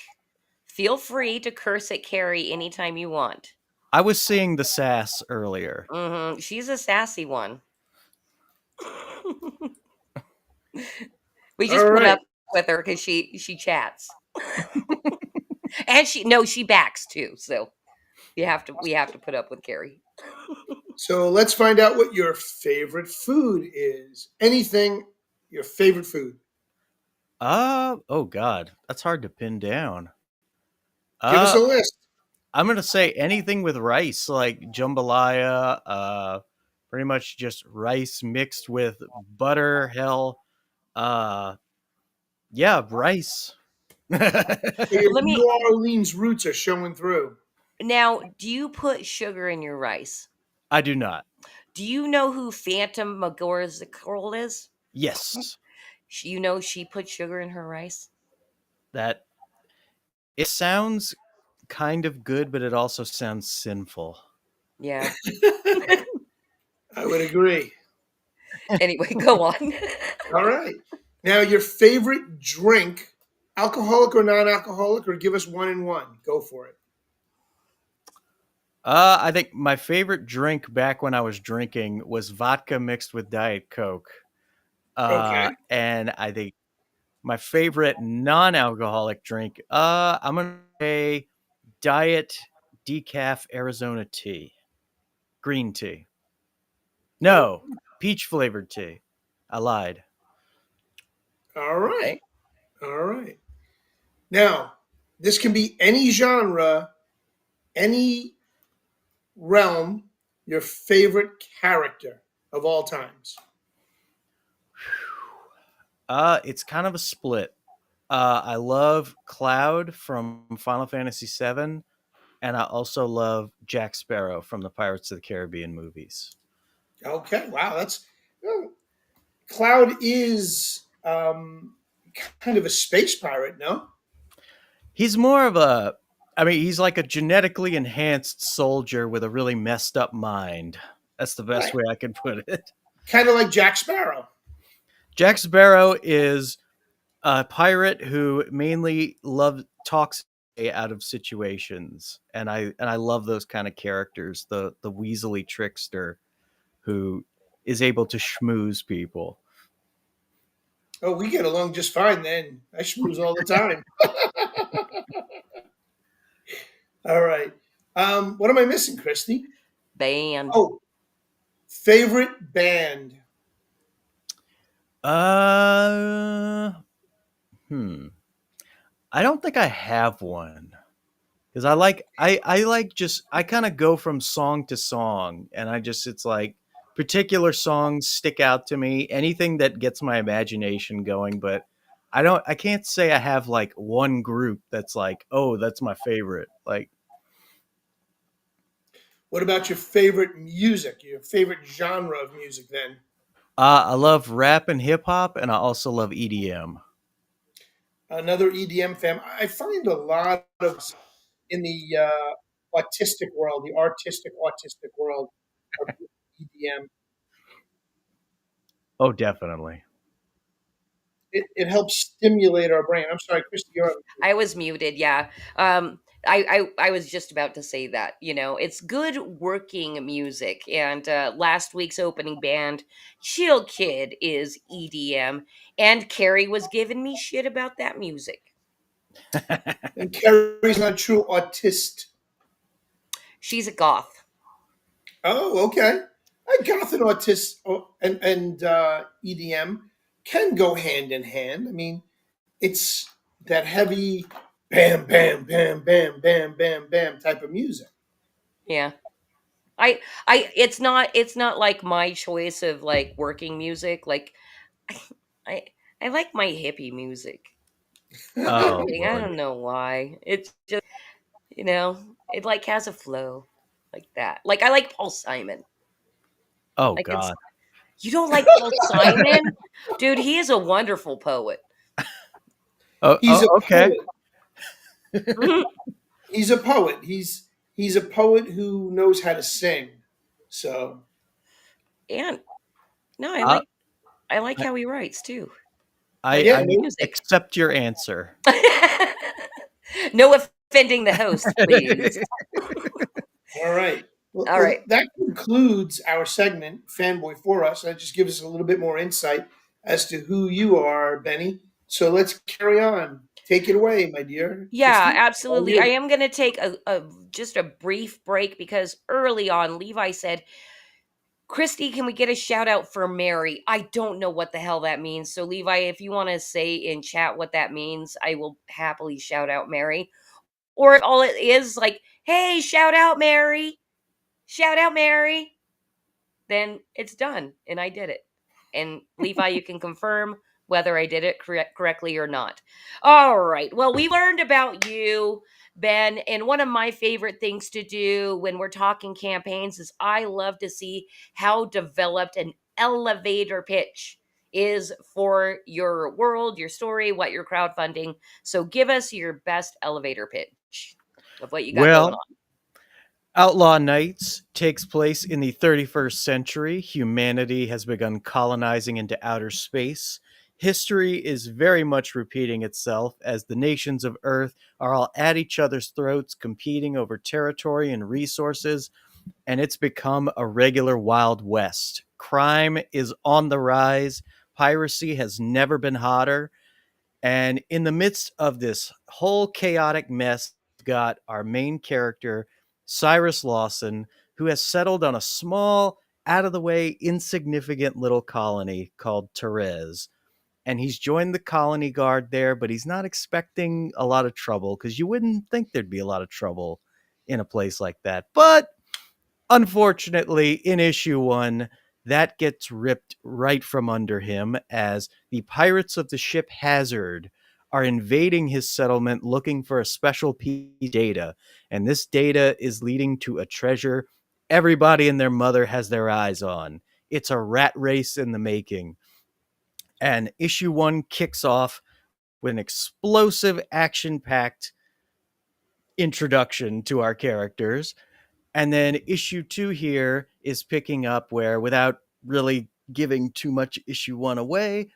feel free to curse at Carrie anytime you want. I was seeing the sass earlier. She's a sassy one. We All just put right. up with her because she chats. And she backs too. So we have to put up with Carrie. So let's find out what your favorite food is. Anything, your favorite food. Oh God, that's hard to pin down. Give us Uh a list. I'm gonna say anything with rice, like jambalaya, pretty much just rice mixed with butter, hell, uh yeah, rice. So your Let me New Orleans roots are showing through. now. Do you put sugar in your rice? I do not. Do you know who Phantom Magorizakurl is? Yes. You know she put sugar in her rice. That it sounds kind of good, but it also sounds sinful. Yeah. I would agree. Anyway, go on. All right. Now, your favorite drink, alcoholic or non-alcoholic, or give us one and one. Go for it. I think my favorite drink back when I was drinking was vodka mixed with Diet Coke. Okay. And I think my favorite non-alcoholic drink, I'm gonna say Diet Decaf Arizona tea, green tea. No, peach flavored tea. I lied. All right. Okay. All right. Now, this can be any genre, any realm, your favorite character of all times. It's kind of a split. I love Cloud from Final Fantasy VII, and I also love Jack Sparrow from the Pirates of the Caribbean movies. Okay. Wow. Well, Cloud is kind of a space pirate, no? He's more of a, I mean, he's like a genetically enhanced soldier with a really messed up mind. That's the best Right. way I can put it. Kind of like Jack Sparrow. Jack Sparrow is a pirate who mainly loves talks out of situations, and I love those kind of characters. The weaselly trickster who is able to schmooze people. Oh, we get along just fine then. I schmooze all the time. All right. What am I missing, Christy? Band. Oh, favorite band. Uh, hmm. I don't think I have one because I like just I kind of go from song to song, and I just it's like particular songs stick out to me. Anything that gets my imagination going, but I can't say I have like one group that's like, oh, that's my favorite. Like, What about your favorite music? Your favorite genre of music then? I love rap and hip hop, and I also love EDM. Another EDM fan. I find a lot of in the autistic world, the artistic autistic world, are EDM. Oh, definitely. It helps stimulate our brain. I'm sorry, Christy, you're on. I was muted, yeah. I was just about to say that, it's good working music. And last week's opening band, Chill Kid, is EDM. And Carrie was giving me shit about that music. And Carrie's not a true autist. She's a goth. Oh, okay. I goth and autist and EDM can go hand in hand. I mean, it's that heavy bam, bam, bam, bam, bam, bam, bam type of music. Yeah. It's not like my choice of like working music. Like I I like my hippie music. Or Oh something. I Lord. don't know why. It's just, you know, it like has a flow like that. Like I like Paul Simon. Oh I can God. You don't like Paul Simon? Dude, he is a wonderful poet. Oh, He's a okay. poet. He's a poet. He's a poet who knows how to sing. So And no, Uh, I like I, how he writes too. I yeah, I like the music. accept your answer. No offending the host, please. all right. Well, All right. well, that concludes our segment, Fanboy for Us. That just gives us a little bit more insight as to who you are, Benny. So let's carry on. Take it away, my dear Yeah, Christy. All absolutely. I you. am going to take a just a brief break because early on Levi said, "Christy, can we get a shout out for Mary?" I don't know what the hell that means. So Levi, if you want to say in chat what that means, I will happily shout out Mary. Or if all it is like, "Hey, shout out Mary. Shout out Mary." Then it's done and I did it. And Levi, you can confirm whether I did it correctly or not. All right. Well, we learned about you, Ben, and one of my favorite things to do when we're talking campaigns is I love to see how developed an elevator pitch is for your world, your story, what you're crowdfunding. So give us your best elevator pitch of what you got going Well, on. Outlaw Nights takes place in the 31st century. Humanity has begun colonizing into outer space. History is very much repeating itself as the nations of Earth are all at each other's throats, competing over territory and resources, and it's become a regular Wild West. Crime is on the rise. Piracy has never been hotter. And in the midst of this whole chaotic mess, we've got our main character, Cyrus Lawson, who has settled on a small, out of the way, insignificant little colony called Therese. And he's joined the colony guard there, but he's not expecting a lot of trouble because you wouldn't think there'd be a lot of trouble in a place like that. But unfortunately, in issue 1, that gets ripped right from under him as the pirates of the ship Hazard are invading his settlement looking for a special piece of data. And this data is leading to a treasure everybody and their mother has their eyes on. It's a rat race in the making. And issue 1 kicks off with an explosive, action packed introduction to our characters. And then issue 2 here is picking up where, without really giving too much issue 1 away,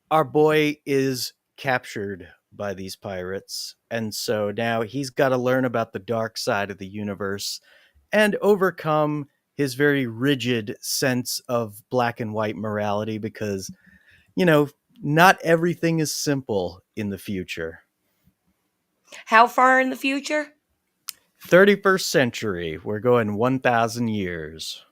our boy is captured by these pirates. And so now he's got to learn about the dark side of the universe and overcome his very rigid sense of black and white morality because, you know, not everything is simple in the future. How far in the future? 31st century. We're going 1,000 years.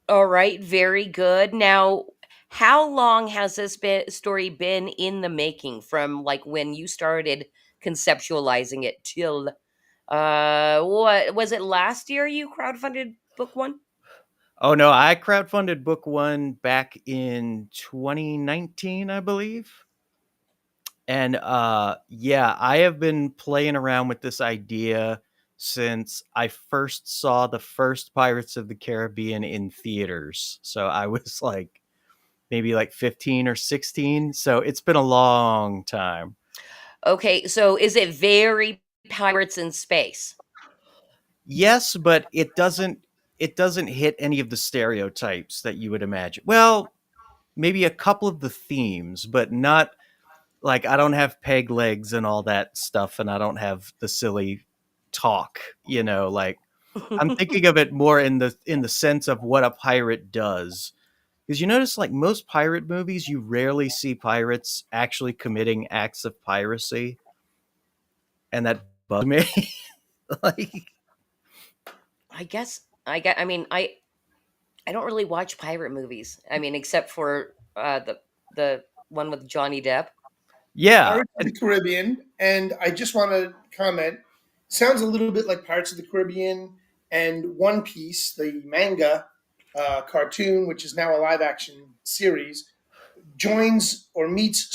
All right, very good. Now, how long has story been in the making from like when you started conceptualizing it till what was it last year you crowdfunded book 1? Oh no, I crowdfunded book 1 back in 2019, I believe. And yeah, I have been playing around with this idea since I first saw the first Pirates of the Caribbean in theaters. So I was like maybe like 15 or 16. So it's been a long time. Okay, so is it very pirates in space? Yes, but it doesn't hit any of the stereotypes that you would imagine. Well, maybe a couple of the themes, but not like I don't have peg legs and all that stuff, and I don't have the silly talk, like I'm thinking of it more in the sense of what a pirate does. Because you notice like most pirate movies, you rarely see pirates actually committing acts of piracy, and that bugs me. Like, I mean, I don't really watch pirate movies. I mean, except for the one with Johnny Depp. yeah, Pirates of the Caribbean, and I just want to comment. Sounds a little bit like Pirates of the Caribbean and One Piece, the manga cartoon, which is now a live action series, joins or meets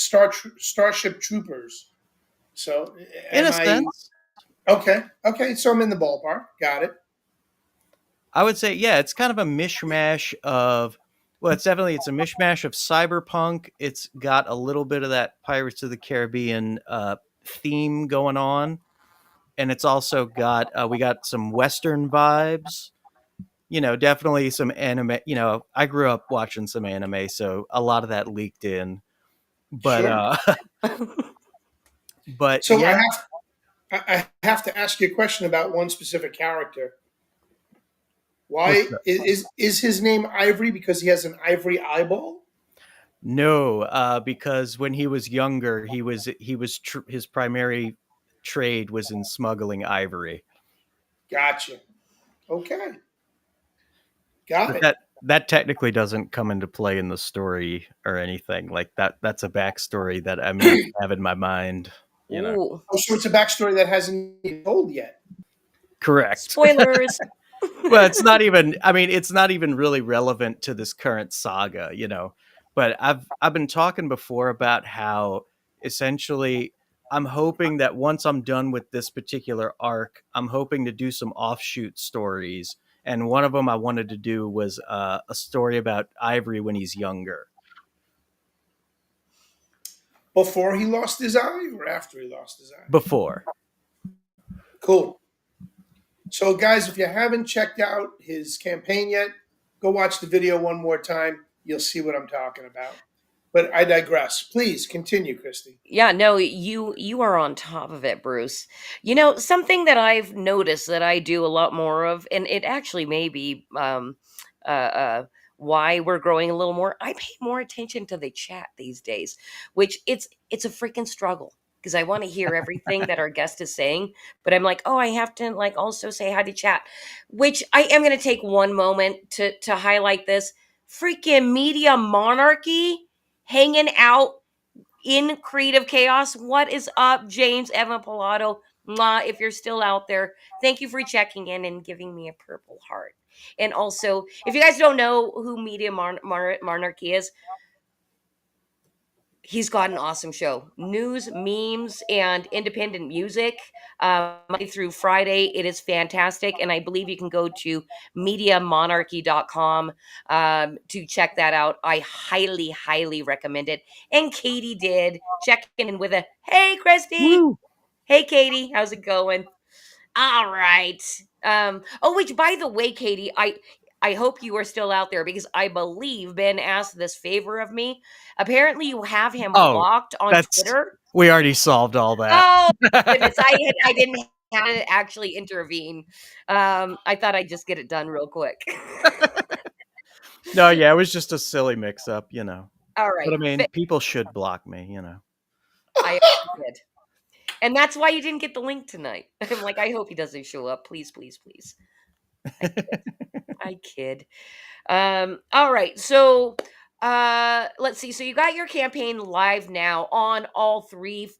Starship Troopers. So, in am a I sense. okay? Okay, so I'm in the ballpark. Got it. I would say, yeah, it's kind of a mishmash of, well, it's a mishmash of cyberpunk. It's got a little bit of that Pirates of the Caribbean theme going on, and it's also got we got some Western vibes. Definitely some anime. I grew up watching some anime, so a lot of that leaked in. But Sure. but So yeah, I have to ask you a question about one specific character. what's Why is his name Ivory? Because he has an ivory eyeball. No, because when he was younger, his primary trade was in smuggling ivory. Gotcha. Okay, got But it. that technically doesn't come into play in the story or anything like that. That's a backstory that I may have in my mind. Ooh, Oh, so it's a backstory that hasn't been told yet. Correct. spoilers. Well, it's not even. I mean, it's not even really relevant to this current saga. But I've been talking before about how essentially I'm hoping that once I'm done with this particular arc, I'm hoping to do some offshoot stories. And one of them I wanted to do was a story about Ivory when he's younger. Before he lost his eye or after he lost his eye? Before. Cool. So, guys, if you haven't checked out his campaign yet, go watch the video one more time. You'll see what I'm talking about. But I digress. Please continue, Christy. Yeah, no, you are on top of it, Bruce. Something that I've noticed that I do a lot more of, and it actually may be uh, uh, why we're growing a little more. I pay more attention to the chat these days, which it's a freaking struggle because I want to hear everything that our guest is saying, but I'm like, oh, I have to like also say hi to chat, which I am going to take one moment to highlight this freaking media monarchy hanging out in creative chaos. What is up, James Evan Pilato? Mwah, if you're still out there, thank you for checking in and giving me a purple heart. And also, if you guys don't know who Media Monarchy is, he's got an awesome show. News, memes, and independent music. Monday through Friday. It is fantastic. And I believe you can go to MediaMonarchy.com to check that out. I highly, highly recommend it. And Katie did check in with a, hey, Christy. Woo! Hey, Katie. How's it going? All right. Oh, which by the way, Katie, I hope you are still out there because I believe Ben asked this favor of me. Apparently, you have him Oh, blocked on that's Twitter. we already solved all that. Oh goodness, I didn't have to actually intervene. I thought I'd just get it done real quick. No, yeah, it was just a silly mix-up, you know. All But right, I mean, people should block me, you know. I did, and that's why you didn't get the link tonight. I'm like, I hope he doesn't show up. Please, please, please. I kid. I kid. All right. So let's see. So you got your campaign live now on all three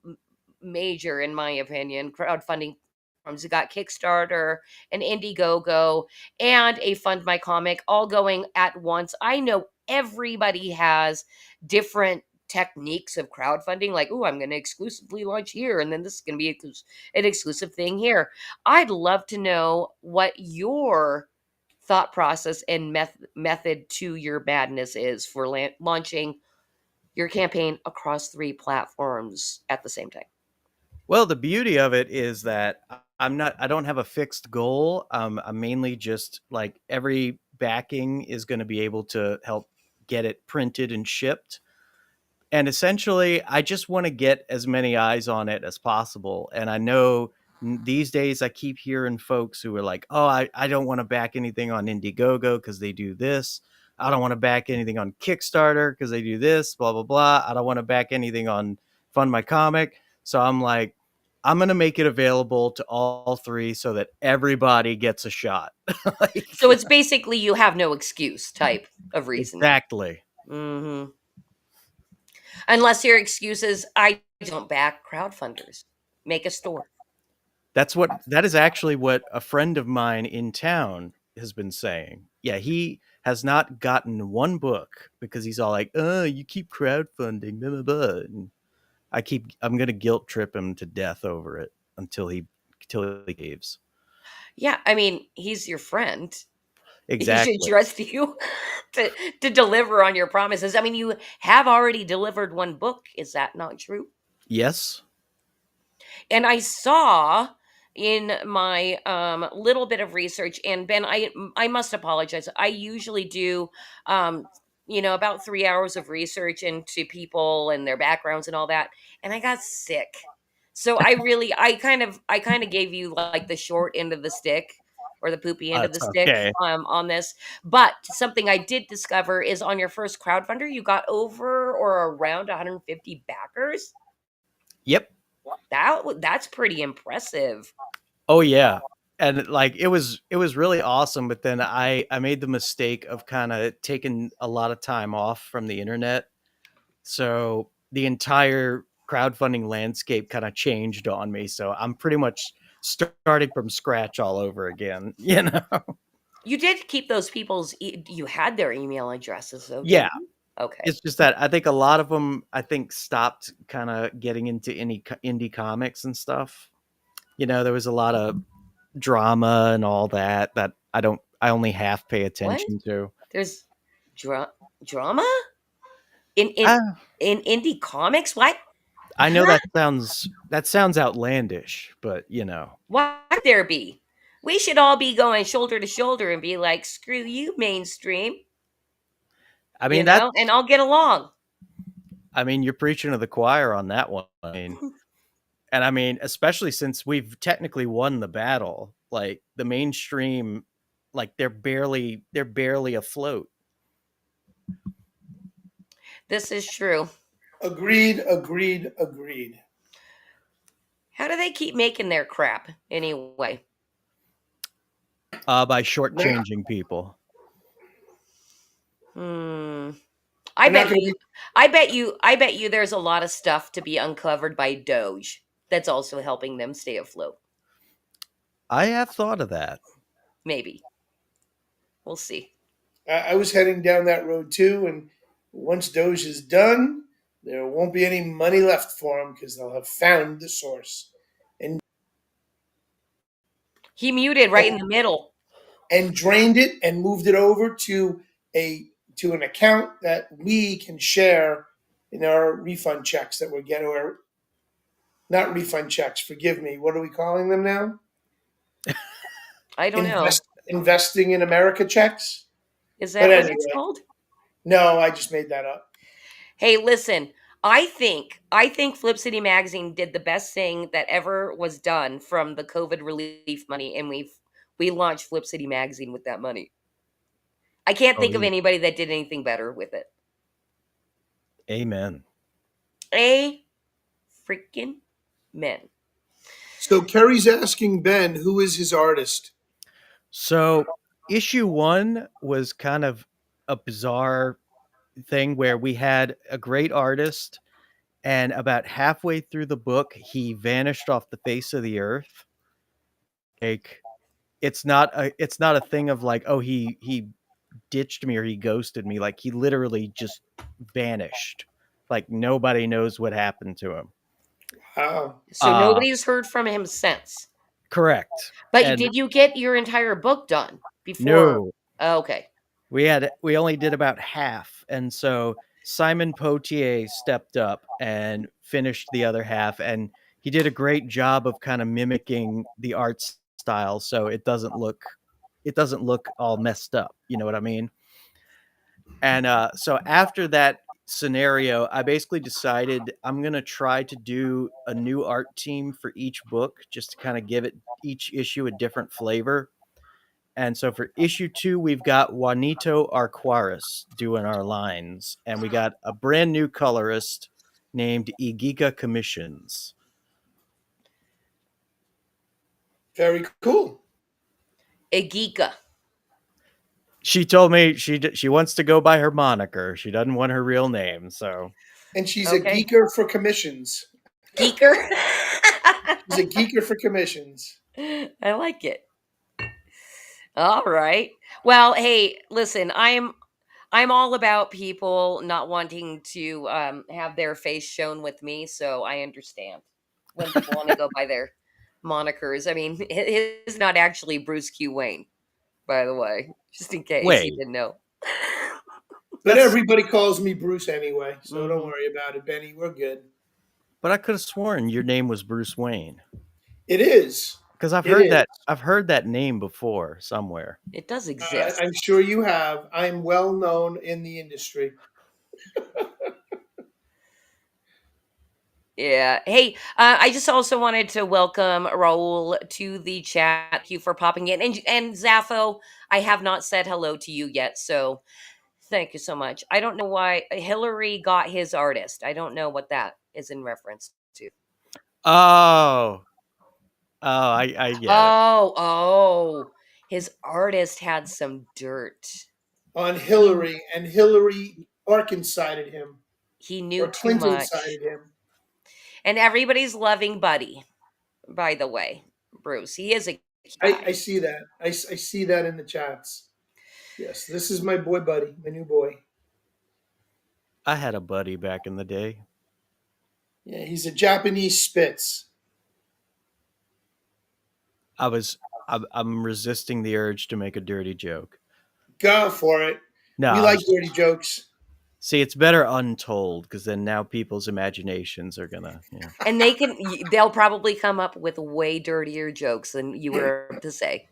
major, in my opinion, crowdfunding platforms. You got Kickstarter, an Indiegogo, and a Fund My Comic all going at once. I know everybody has different techniques of crowdfunding, like, oh, I'm going to exclusively launch here, and then this is going to be an exclusive thing here. I'd love to know what your thought process and method to your madness is for launching your campaign across three platforms at the same time. Well, the beauty of it is that I don't have a fixed goal. I'm mainly just like every backing is going to be able to help get it printed and shipped. And essentially, I just want to get as many eyes on it as possible. And I know these days I keep hearing folks who are like, oh, I don't want to back anything on Indiegogo because they do this. I don't want to back anything on Kickstarter because they do this, blah, blah, blah. I don't want to back anything on Fund My Comic. So I'm like, I'm going to make it available to all three so that everybody gets a shot. Like, So it's basically you have no excuse type of reasoning. exactly. Hmm. Unless your excuse is, I don't back crowdfunders. Make a store. That is actually what a friend of mine in town has been saying. Yeah, he has not gotten one book because he's all like, "Oh, you keep crowdfunding, blah, blah, blah." And I'm gonna guilt trip him to death over it until he caves. Yeah, I mean, he's your friend. He should Exactly. trust you to deliver on your promises. I mean, you have already delivered one book. Is that not true? Yes. And I saw in my little bit of research, and Ben, I must apologize. I usually do um about 3 hours of research into people and their backgrounds and all that, and I got sick. So I kind of gave you like the short end of the stick, or the poopy end of the That's stick, okay. on this. But something I did discover is on your first crowdfunder you got over or around 150 backers. Yep. That's pretty impressive. Oh yeah. And like it was really awesome, but then I made the mistake of kind of taking a lot of time off from the internet. So the entire crowdfunding landscape kind of changed on me. So I'm pretty much starting from scratch all over again, you know? You did keep those people's you had their email addresses though, Yeah. didn't you? Okay. It's just that I think a lot of them, I think, stopped kind of getting into any indie comics and stuff. You know, there was a lot of drama and all that I only half pay What? attention to. There's drama in Ah, indie comics? What? I know Huh? that sounds outlandish, but you know. Why would there be? We should all be going shoulder to shoulder and be like, screw you, mainstream, I mean that and I'll get along. I mean you're preaching to the choir on that one. I mean, and I mean, especially since we've technically won the battle, like the mainstream, like they're barely afloat. This is true. Agreed, agreed, agreed. How do they keep making their crap anyway? By They're not, shortchanging people. Hmm. I they're not bet going to you, be. I bet you there's a lot of stuff to be uncovered by Doge that's also helping them stay afloat. I have thought of that. Maybe. We'll see. I was heading down that road too, and once Doge is done, there won't be any money left for them because they'll have found the source and He muted right in the middle. drained it and moved it over a to an account that we can share in our refund checks that we're getting, or not refund checks. Forgive me. What are we calling them now? I don't know. Investing in America checks. Is But that what it's anyway, called? no, I just made that up. Hey, listen. I think Flip City Magazine did the best thing that ever was done from the COVID relief money, and we launched Flip City Magazine with that money. I can't Oh, think of anybody that did anything better with it. amen. A freaking men. So Kerry's asking Ben, who is his artist? So issue 1 was kind of a bizarre thing where we had a great artist, and about halfway through the book he vanished off the face of the earth. Like, it's not a thing of like, oh, he ditched me or he ghosted me. Like, he literally just vanished. Like, nobody knows what happened to him. Wow. So nobody's heard from him since. Correct. But And did you get your entire book done before? no, Oh, okay. we only did about half, and so Simon Potier stepped up and finished the other half, and he did a great job of kind of mimicking the art style, so it doesn't look all messed up. You know what I mean? And so after that scenario, I basically decided I'm gonna try to do a new art team for each book, just to kind of give it each issue a different flavor. And so for issue 2, we've got Juanito Arquaris doing our lines, and we got a brand new colorist named Igiga Commissions. Very cool. A geeka. She told me she wants to go by her moniker. She doesn't want her real name. So And she's a Okay. geeker for commissions. Geeker. She's a geeker for commissions. I like it. All right. Well, hey, listen, I'm all about people not wanting to have their face shown with me, so I understand when people want to go by their monikers. I mean, his is not actually Bruce Q. Wayne, by the way, just in case you wait, didn't know. But that's everybody calls me Bruce anyway, so don't Mhm. worry about it, Benny. We're good. but I could have sworn your name was Bruce Wayne, It is. because I've It heard is. that name before somewhere. It does exist. I'm sure you have. I'm well known in the industry. Yeah. Hey, I just also wanted to welcome Raul to the chat. Thank you for popping in. And Zaffo, I have not said hello to you yet, so thank you so much. I don't know why Hillary got his artist. I don't know what that is in reference to. Oh, I get it. Oh. His artist had some dirt. On He Hillary, and Hillary Arkansas-sided him, he knew or too much. Clinton-sided him. And everybody's loving Buddy, by the way. Bruce. He is a I guy. see that. I see that in the chats. Yes, this is my boy buddy, my new boy. I had a buddy back in the day. Yeah, he's a Japanese Spitz. I'm resisting the urge to make a dirty joke. Go for it. No, We like dirty jokes. see, it's better untold, because then now people's imaginations are gonna, And they'll probably come up with way dirtier jokes than you were to say.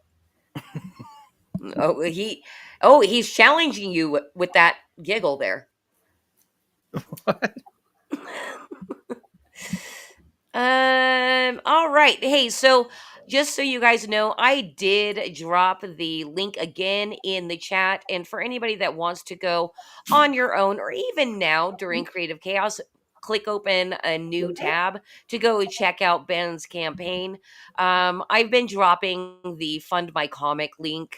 He's challenging you with that giggle there. All right. Hey, so just so you guys know, I did drop the link again in the chat. And for anybody that wants to go on your own, or even now during Creative Chaos, click open a new tab to go check out Ben's campaign. I've been dropping the Fund My Comic link.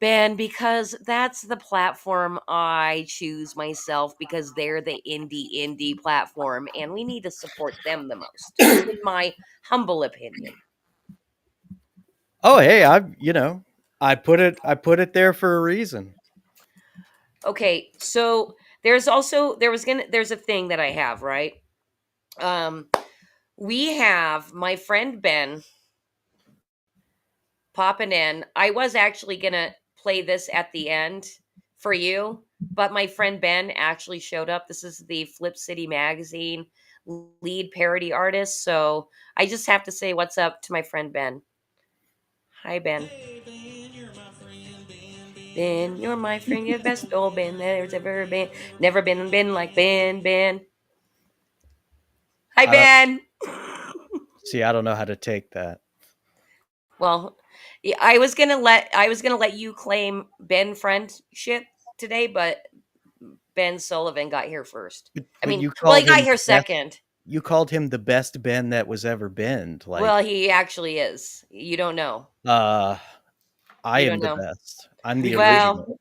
Ben, because that's the platform I choose myself because they're the indie platform and we need to support them the most, just in my humble opinion. Oh, hey, I put it there for a reason. Okay, so there's a thing that I have, right? We have my friend Ben popping in. I was actually gonna play this at the end for you, but my friend Ben actually showed up. This is the Flip City Magazine lead parody artist. So I just have to say what's up to my friend Ben. Hi, Ben. Ben, you're my friend, you're the best old Ben there's ever been. Never been like Ben, Ben. Hi, I don't Ben. see. I don't know how to take that. Well, yeah, I was gonna let you claim Ben friendship today, but Ben Sullivan got here first. I But mean, you well, he called got him here the best. second. You called him the best Ben that was ever been. Well, Like, he actually is. You don't know. uh, I You am don't the know. best. I'm We the could Well, original.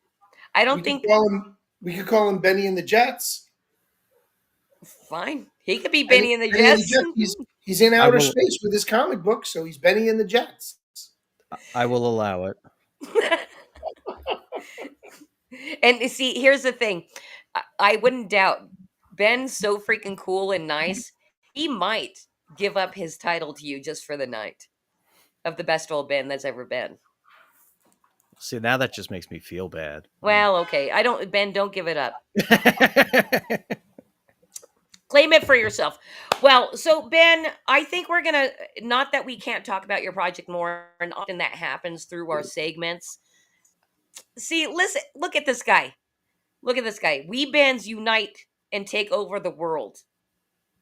I we don't could think. call him we could call him Benny and the Jets. Fine, he could be Benny, Benny and the Benny and the Jets. Jets. He's in I outer will. space with his comic book, so he's Benny and the Jets. I will allow it. And see, here's the thing. I wouldn't doubt Ben's so freaking cool and nice. He might give up his title to you just for the night of the best old Ben that's ever been. See, now that just makes me feel bad. Well, okay. I don't Ben, don't give it up. Claim it for yourself. Well, so Ben, I think we're gonna not that we can't talk about your project more, and often that happens through our segments. See, listen, look at this guy. Look at this guy. We bands unite and take over the world.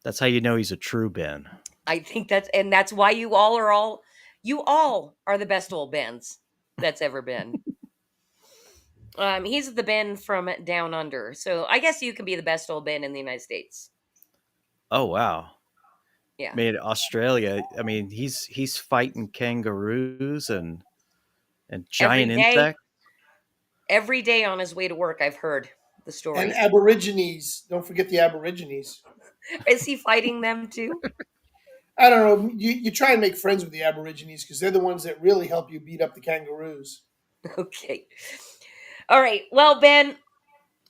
That's how you know he's a true Ben. I think that's why you all are the best old bands that's ever been. He's the Ben from down under, so I guess you can be the best old Ben in the United States. Oh wow. Yeah, Made Australia. I mean, he's fighting kangaroos and every giant day, insects. every day on his way to work. I've heard the And stories. Aborigines. Don't forget the Aborigines. Is he fighting them too? I don't know. You try and make friends with the Aborigines because they're the ones that really help you beat up the kangaroos. Okay. All right. Well, Ben,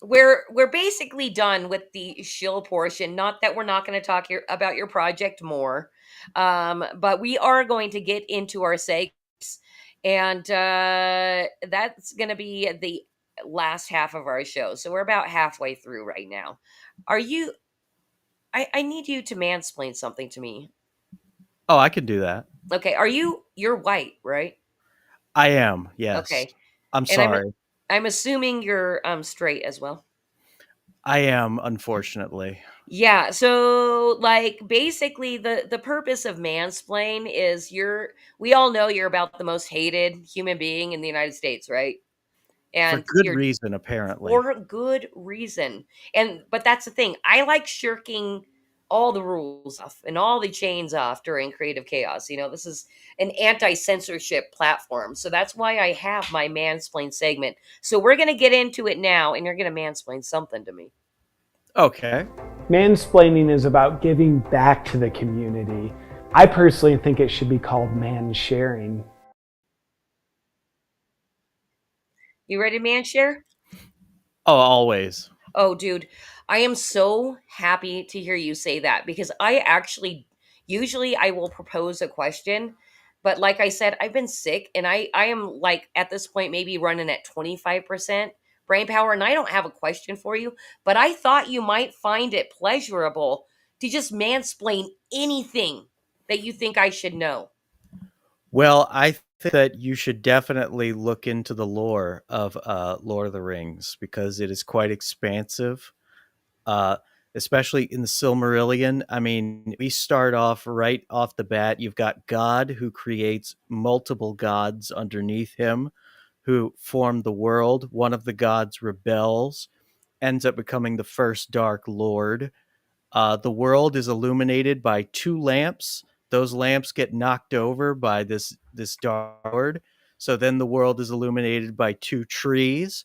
we're basically done with the shill portion. Not that we're not going to talk about your project more, but we are going to get into our segments, and that's going to be the last half of our show. So we're about halfway through right now. Are you? I need you to mansplain something to me. Oh, I can do that. Okay. You're white, right? I am. Yes. Okay. I'm And sorry. I'm assuming you're straight as well. I am, unfortunately. Yeah, so like basically the purpose of mansplain is we all know you're about the most hated human being in the United States, right? For And good you're reason, apparently. for good reason. And but that's the thing. I like shirking all the rules off and all the chains off during creative chaos. This is an anti-censorship platform. So that's why I have my mansplain segment. So we're going to get into it now and you're going to mansplain something to me. Okay. Mansplaining is about giving back to the community. I personally think it should be called man sharing. You ready to man share? Oh, always. Oh, dude, I am so happy to hear you say that because I actually usually I will propose a question, but like I said, I've been sick and I am like at this point maybe running at 25% brain power and I don't have a question for you, but I thought you might find it pleasurable to just mansplain anything that you think I should know. Well, I think that you should definitely look into the lore of Lord of the Rings because it is quite expansive, uh, especially in the Silmarillion. I mean, we start off right off the bat. You've got God who creates multiple gods underneath him who form the world. One of the gods rebels, ends up becoming the first Dark Lord. The world is illuminated by two lamps. Those lamps get knocked over by this dark lord. So then the world is illuminated by two trees,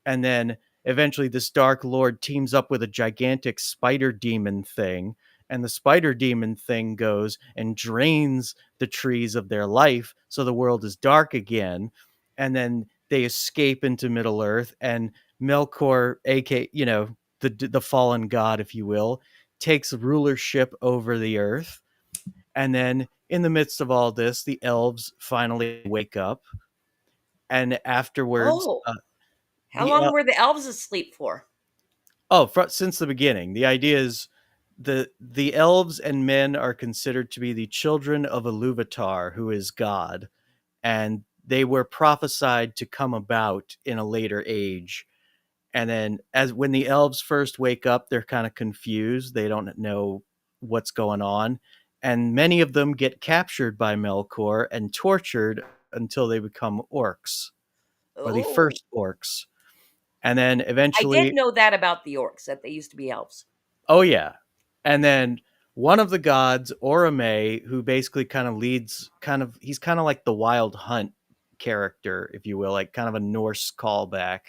and then eventually this dark lord teams up with a gigantic spider demon thing, and the spider demon thing goes and drains the trees of their life, so the world is dark again, and then they escape into Middle Earth, and Melkor, aka the fallen god, if you will, takes rulership over the earth. And then in the midst of all this, the elves finally wake up, and afterwards, Oh, how the long were the elves asleep for? since the beginning, the idea is the elves and men are considered to be the children of Iluvatar, who is God, and they were prophesied to come about in a later age. And then as when the elves first wake up, they're kind of confused. They don't know what's going on. And many of them get captured by Melkor and tortured until they become orcs, or the Oh, first orcs. And then I did eventually, know that about the orcs, that they used to be elves. oh yeah. And then one of the gods, Orome, who basically kind of leads, he's kind of like the Wild Hunt character, if you will, like kind of a Norse callback.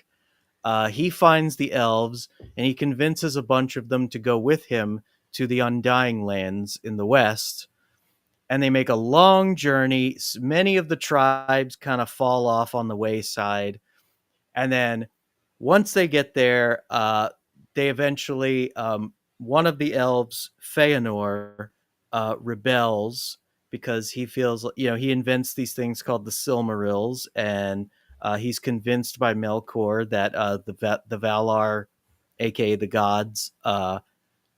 He finds the elves and he convinces a bunch of them to go with him to the Undying Lands in the west. And they make a long journey. Many of the tribes kind of fall off on the wayside. And then once they get there, they eventually, one of the elves, Feanor, rebels because he feels, he invents these things called the Silmarils, and he's convinced by Melkor that the Valar, aka the gods,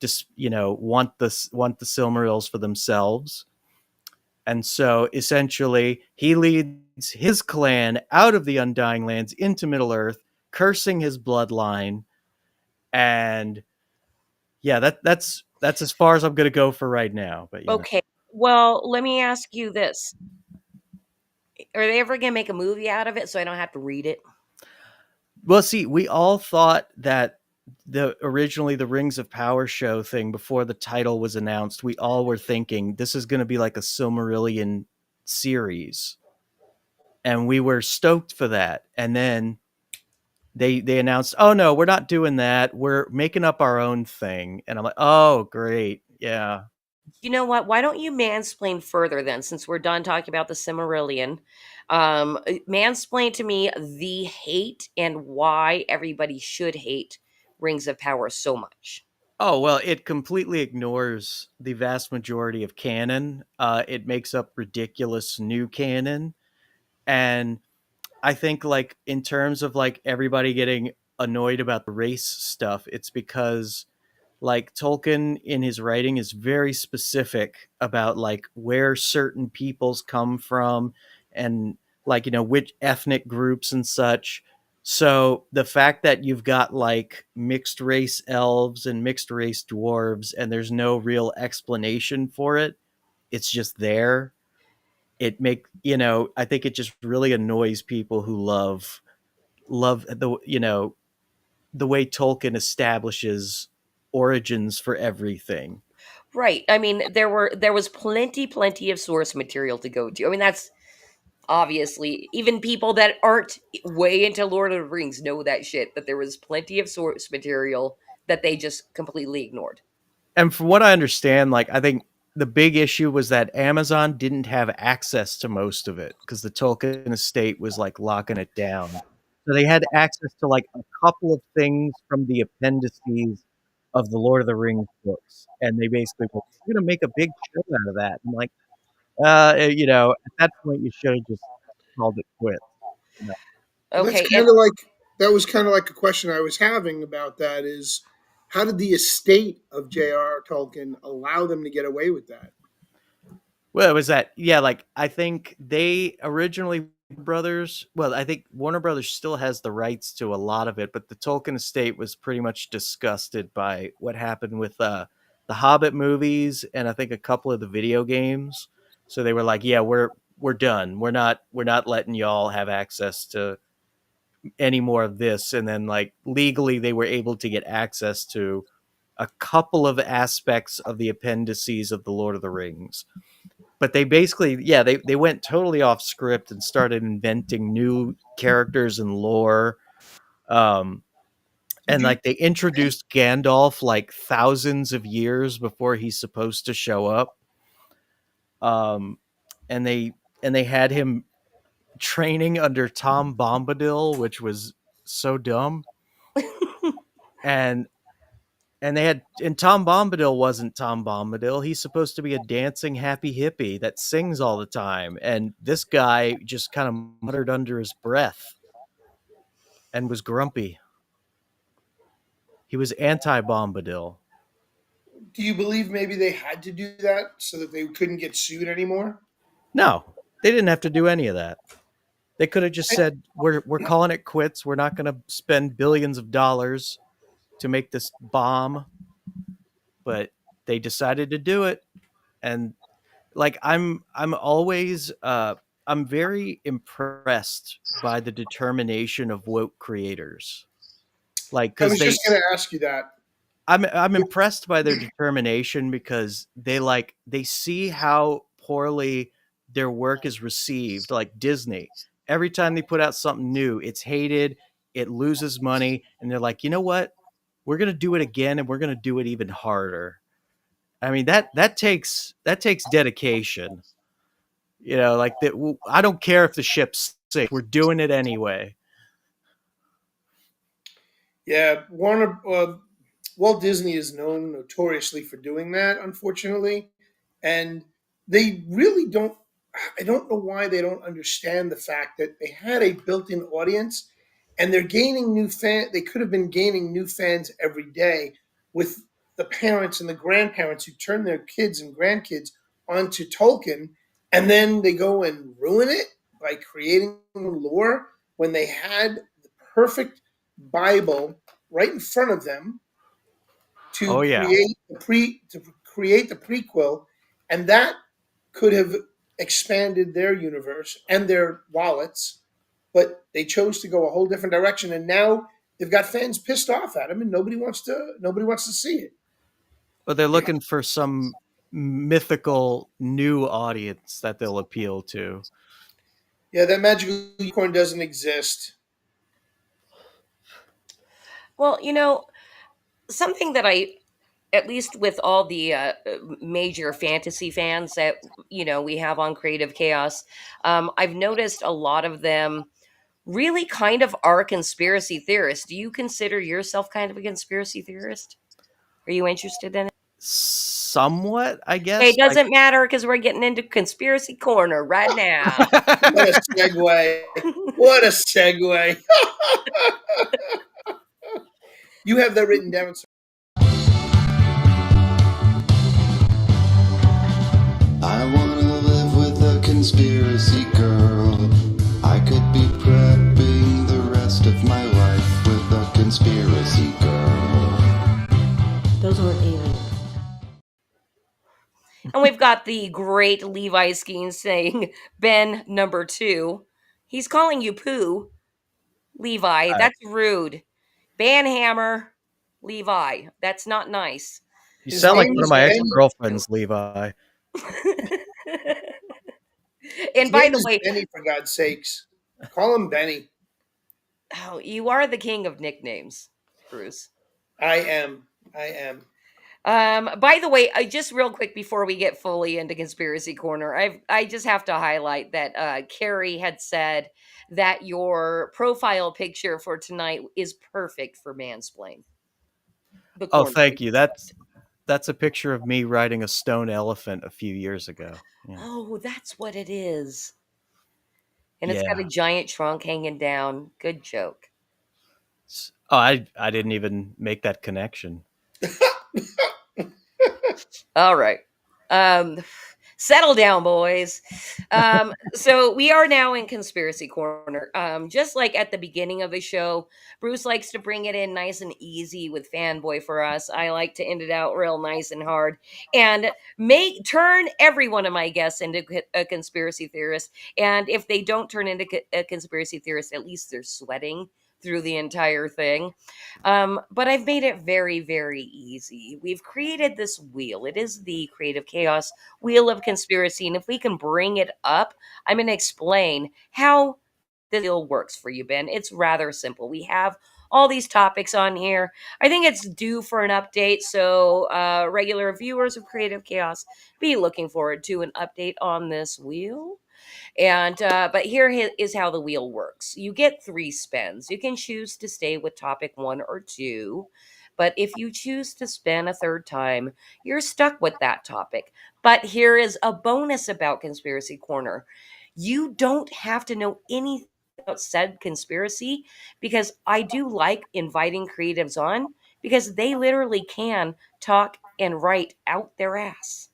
just want the Silmarils for themselves. And so essentially, he leads his clan out of the Undying Lands into Middle Earth, cursing his bloodline. And yeah, that's as far as I'm going to go for right now. But Okay. Well, let me ask you this. Are they ever going to make a movie out of it so I don't have to read it? well, see, we all thought that originally the Rings of Power show thing before the title was announced, we all were thinking this is going to be like a Silmarillion series, and we were stoked for that. And then they announced, "Oh no, we're not doing that. We're making up our own thing." And I'm like, "Oh, great. Yeah." You know what? Why don't you mansplain further then, since we're done talking about the Cimmerillion? Mansplain to me the hate and why everybody should hate Rings of Power so much. Oh, well, it completely ignores the vast majority of canon. It makes up ridiculous new canon. And I think, like, in terms of like everybody getting annoyed about the race stuff, it's because like Tolkien in his writing is very specific about like where certain peoples come from, and like, which ethnic groups and such. So the fact that you've got like mixed race elves and mixed race dwarves and there's no real explanation for it, it's just there. I think it just really annoys people who love the way Tolkien establishes origins for everything. Right. I mean, there was plenty of source material to go to. I mean, that's obviously even people that aren't way into Lord of the Rings know that shit, that there was plenty of source material that they just completely ignored. And from what I understand, like, I think the big issue was that Amazon didn't have access to most of it because the Tolkien estate was like locking it down. So they had access to like a couple of things from the appendices of the Lord of the Rings books, and they basically were, "We're going to make a big show out of that." I'm like, at that point, you should have just called it quits. You know? Well, that's Okay, and kind of like that was kind of like a question I was having about that is how did the estate of J.R.R. Tolkien allow them to get away with that? Well, it was that, yeah, like I think they originally brothers, well, I think Warner Brothers still has the rights to a lot of it, but the Tolkien estate was pretty much disgusted by what happened with the Hobbit movies and I think a couple of the video games. So they were like, "Yeah, we're done. We're not letting y'all have access to any more of this." And then like legally they were able to get access to a couple of aspects of the appendices of the Lord of the Rings, but they basically, yeah, they went totally off script and started inventing new characters and lore. um Did and you like they introduced Gandalf like thousands of years before he's supposed to show up. um and they had him training under Tom Bombadil, which was so dumb. And and they had, and Tom Bombadil wasn't Tom Bombadil. He's supposed to be a dancing happy hippie that sings all the time. And this guy just kind of muttered under his breath and was grumpy. He was anti Bombadil. do you believe maybe they had to do that so that they couldn't get sued anymore? No, they didn't have to do any of that. They could have just said, "We're calling it quits. We're not going to spend billions of dollars to make this bomb." But they decided to do it, and like I'm always I'm very impressed by the determination of woke creators. Like, I because was just going to ask you that. I'm impressed by their determination because they see how poorly their work is received. Like Disney, every time they put out something new, it's hated, it loses money, and they're like, you know what? We're gonna do it again, and we're gonna do it even harder. I mean that takes dedication. Like that. I don't care if the ship's sick. We're doing it anyway. Yeah, Walt Disney is known notoriously for doing that, unfortunately, and they really don't. I don't know why they don't understand the fact that they had a built-in audience, and they're gaining new fans. They could have been gaining new fans every day with the parents and the grandparents who turn their kids and grandkids onto Tolkien, and then they go and ruin it by creating lore when they had the perfect Bible right in front of them Oh to yeah. create the prequel, and that could have expanded their universe and their wallets, but they chose to go a whole different direction, and now they've got fans pissed off at them, and nobody wants to see it. But they're looking for some mythical new audience that they'll appeal to. Yeah, that magical unicorn doesn't exist. Well, something that at least with all the major fantasy fans that we have on Creative Chaos, I've noticed a lot of them really kind of are conspiracy theorists. Do you consider yourself kind of a conspiracy theorist? Are you interested in it? Somewhat, I Hey, guess. it doesn't matter because we're getting into conspiracy corner right now. What a segue! What a segue! You have that written down. I wanna live with a conspiracy girl. I could be prepping the rest of my life with a conspiracy girl. Those weren't aliens. And we've got the great Levi Skeen saying, Ben number 2. He's calling you poo, Levi. Uh, That's rude. Banhammer, Levi. That's not nice. you His sound like name one of is my ex Benny. girlfriends, Levi. And His by name the is way, Benny, for God's sakes. Call him Benny. oh, you are the king of nicknames, Bruce. I am. I am. By the way, just real quick before we get fully into conspiracy corner, I just have to highlight that Carrie had said that your profile picture for tonight is perfect for mansplain. The Oh, corner we thank you. discussed. That's a picture of me riding a stone elephant a few years ago. Yeah. Oh, that's what it is. And it's got a Yeah. giant trunk hanging down. Good joke. Oh, I didn't even make that connection. All right. Um, settle down, boys. So we are now in conspiracy corner. Just like at the beginning of the show, Bruce likes to bring it in nice and easy with fanboy for us. I like to end it out real nice and hard and turn every one of my guests into a conspiracy theorist. And if they don't turn into a conspiracy theorist, at least they're sweating through the entire thing. But I've made it very, very easy. We've created this wheel. It is the Creative Chaos Wheel of Conspiracy. And if we can bring it up, I'm going to explain how the wheel works for you, Ben. It's rather simple. We have all these topics on here. I think it's due for an update. So, regular viewers of Creative Chaos, be looking forward to an update on this wheel. And but here is how the wheel works. You get 3 spins. You can choose to stay with topic 1 or 2. But if you choose to spin a third time, you're stuck with that topic. But here is a bonus about Conspiracy Corner. You don't have to know anything about said conspiracy because I do like inviting creatives on because they literally can talk and write out their ass.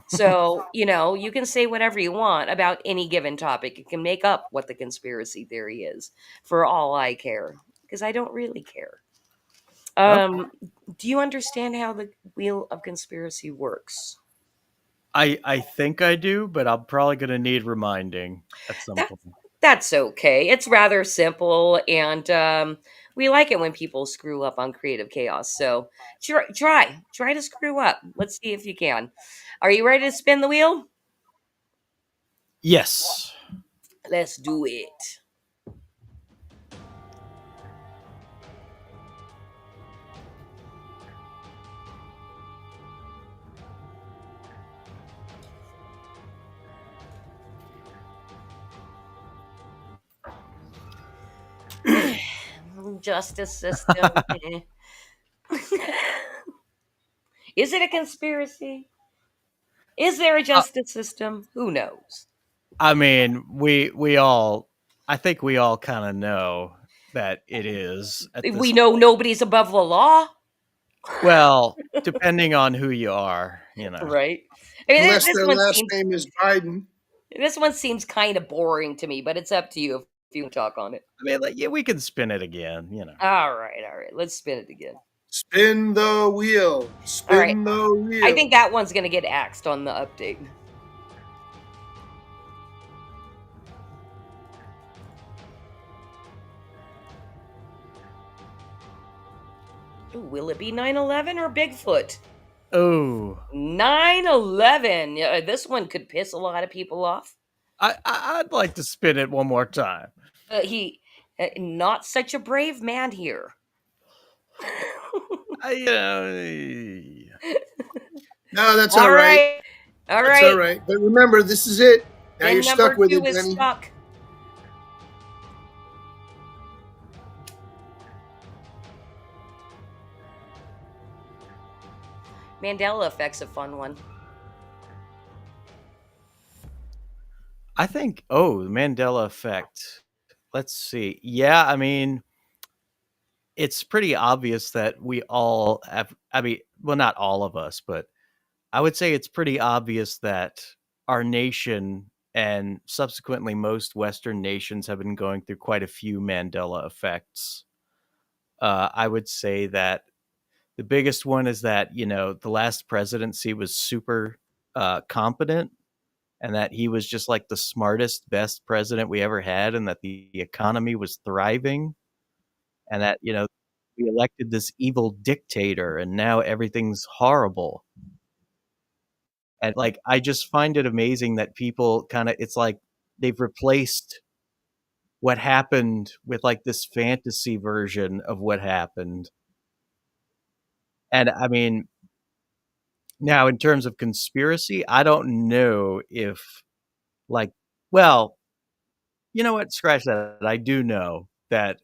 So, you can say whatever you want about any given topic. You can make up what the conspiracy theory is for all I care, because I don't really care. Okay. Um, do you understand how the wheel of conspiracy works? I think I do, but I'm probably going to need reminding at some That point. that's okay. It's rather simple, and we like it when people screw up on Creative Chaos. So try to screw up. Let's see if you can. Are you ready to spin the wheel? Yes. Let's do it. Justice system. Is it a conspiracy? Is there a Uh, justice system? Who knows? I mean, we all, I think we all kind of know that it is at We this. know nobody's above the law, Well, depending on who you are, you know. right? I mean, Unless this their one last seems name is Biden. kind of boring to me, but it's up to you if you can talk on it. I mean, like, yeah, we can spin it again, you know. All right. Let's spin it again. Spin the wheel. All right. Spin the I wheel. think that one's gonna get axed on the update. Ooh, will it be 9/11 or Bigfoot? Oh, 9/11. Yeah, this one could piss a lot of people off. I'd like to spin it one more time. He, not such a brave man here. No, that's All all right. right. All That's all right. right. But remember, this is it. Now Then you're number stuck with two it, is Jenny. stuck. Mandela effect's a fun one. I think, oh, the Mandela effect. Let's see. Yeah, I mean, it's pretty obvious that we all have, I mean, well, not all of us, but I would say it's pretty obvious that our nation and subsequently most Western nations have been going through quite a few Mandela effects. I would say that the biggest one is that, the last presidency was super competent, and that he was just like the smartest, best president we ever had, and that the economy was thriving, and that, we elected this evil dictator, and now everything's horrible. And like, I just find it amazing that people kind of, it's like they've replaced what happened with like this fantasy version of what happened. And I mean, now in terms of conspiracy, I don't know if like, well, you know what? Scratch that. I do know that,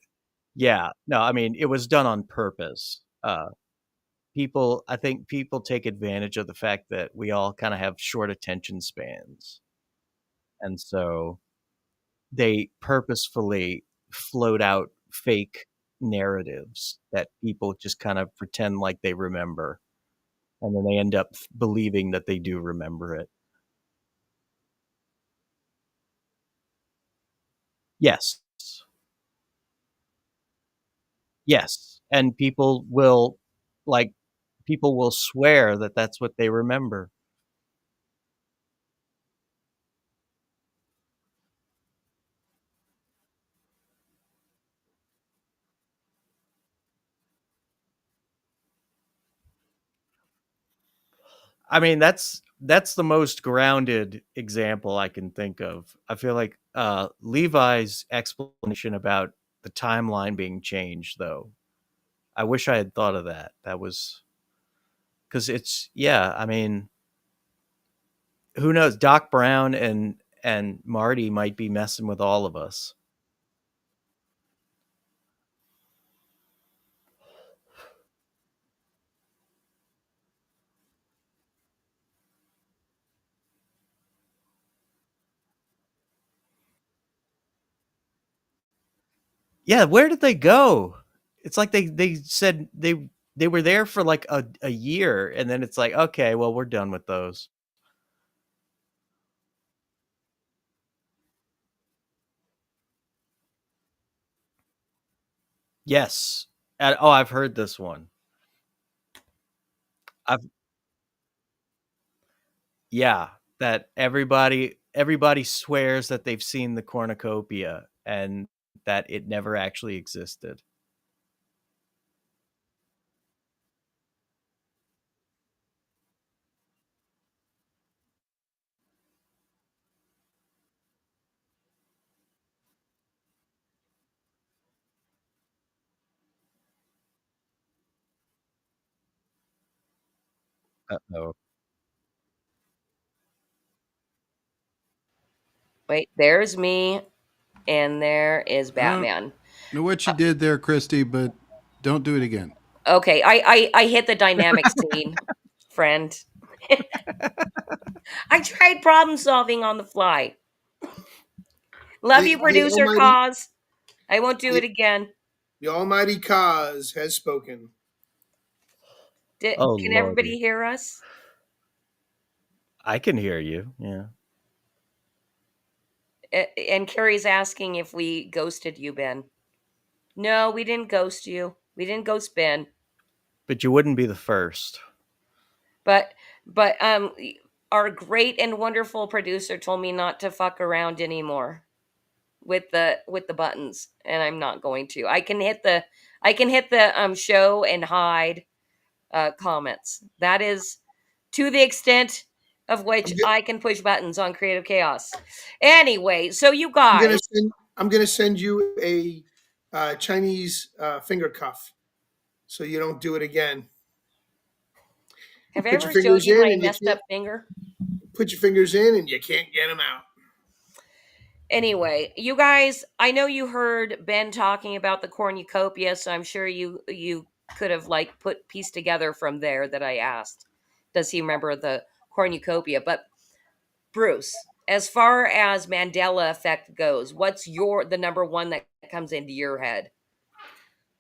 yeah, no, I mean, it was done on purpose. I think people take advantage of the fact that we all kind of have short attention spans. And so they purposefully float out fake narratives that people just kind of pretend like they remember. And then they end up believing that they do remember it. Yes. Yes. And like, people will swear that that's what they remember. I mean, that's the most grounded example I can think of. I feel like Levi's explanation about the timeline being changed, though. I wish I had thought of that. That was because it's, yeah. I mean, who knows? Doc Brown and Marty might be messing with all of us. Yeah, where did they go? It's like they said they were there for like a year, and then it's like, okay, well, we're done with those. Yes. Oh, I've heard this one. I've Yeah, that everybody swears that they've seen the cornucopia and that it never actually existed. Uh-oh. Wait, there's me, and there is I don't Batman. know what you did there, Christy, but don't do it again. Okay, I hit the dynamic scene, friend. I tried problem solving on the fly. Love you, The producer almighty Cause. I won't do it the, again. the almighty cause has spoken. Oh Can lordy. everybody hear us? I can hear you. Yeah. And Carrie's asking if we ghosted you, Ben. No, we didn't ghost you. We didn't ghost Ben. But you wouldn't be the first. But but our great and wonderful producer told me not to fuck around anymore with the buttons, and I'm not going to. I can hit the show and hide comments. That is to the extent of which I'm, go- I can push buttons on Creative Chaos. Anyway, so you I'm gonna guys, send I'm gonna send you a Chinese finger cuff so you don't do it again. have I Put your ever showed fingers you in my and you messed can't up finger? put your fingers in and you can't get them out. Anyway, you guys, I know you heard Ben talking about the cornucopia, so I'm sure you could have like put piece together from there that I asked. Does he remember the cornucopia? But Bruce, as far as Mandela effect goes, what's the number one that comes into your head?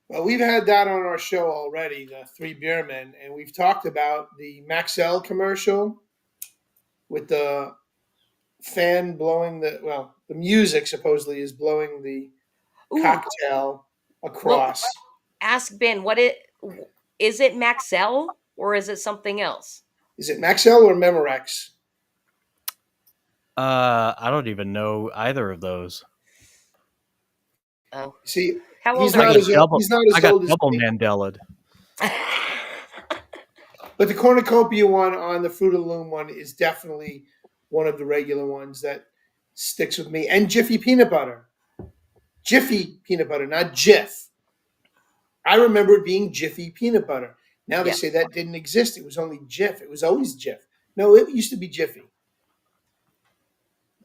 Well, we've had that on our show already, the Three Beer Men, and we've talked about the Maxell commercial with the fan blowing the music supposedly is blowing the Ooh, cocktail well, across. ask Ben. What it is? It Maxell or is it something else? Is it Maxell or Memorex? I don't even know either of those. Oh, See, how he's old are not you? as old, he's not I as got old as double me. Mandela. But the cornucopia one on the Fruit of the Loom one is definitely one of the regular ones that sticks with me. And Jiffy peanut butter. Jiffy peanut butter, not Jif. I remember it being Jiffy peanut butter. Now they Yeah. say that didn't exist. It was only Jif. It was always Jif. No, it used to be Jiffy.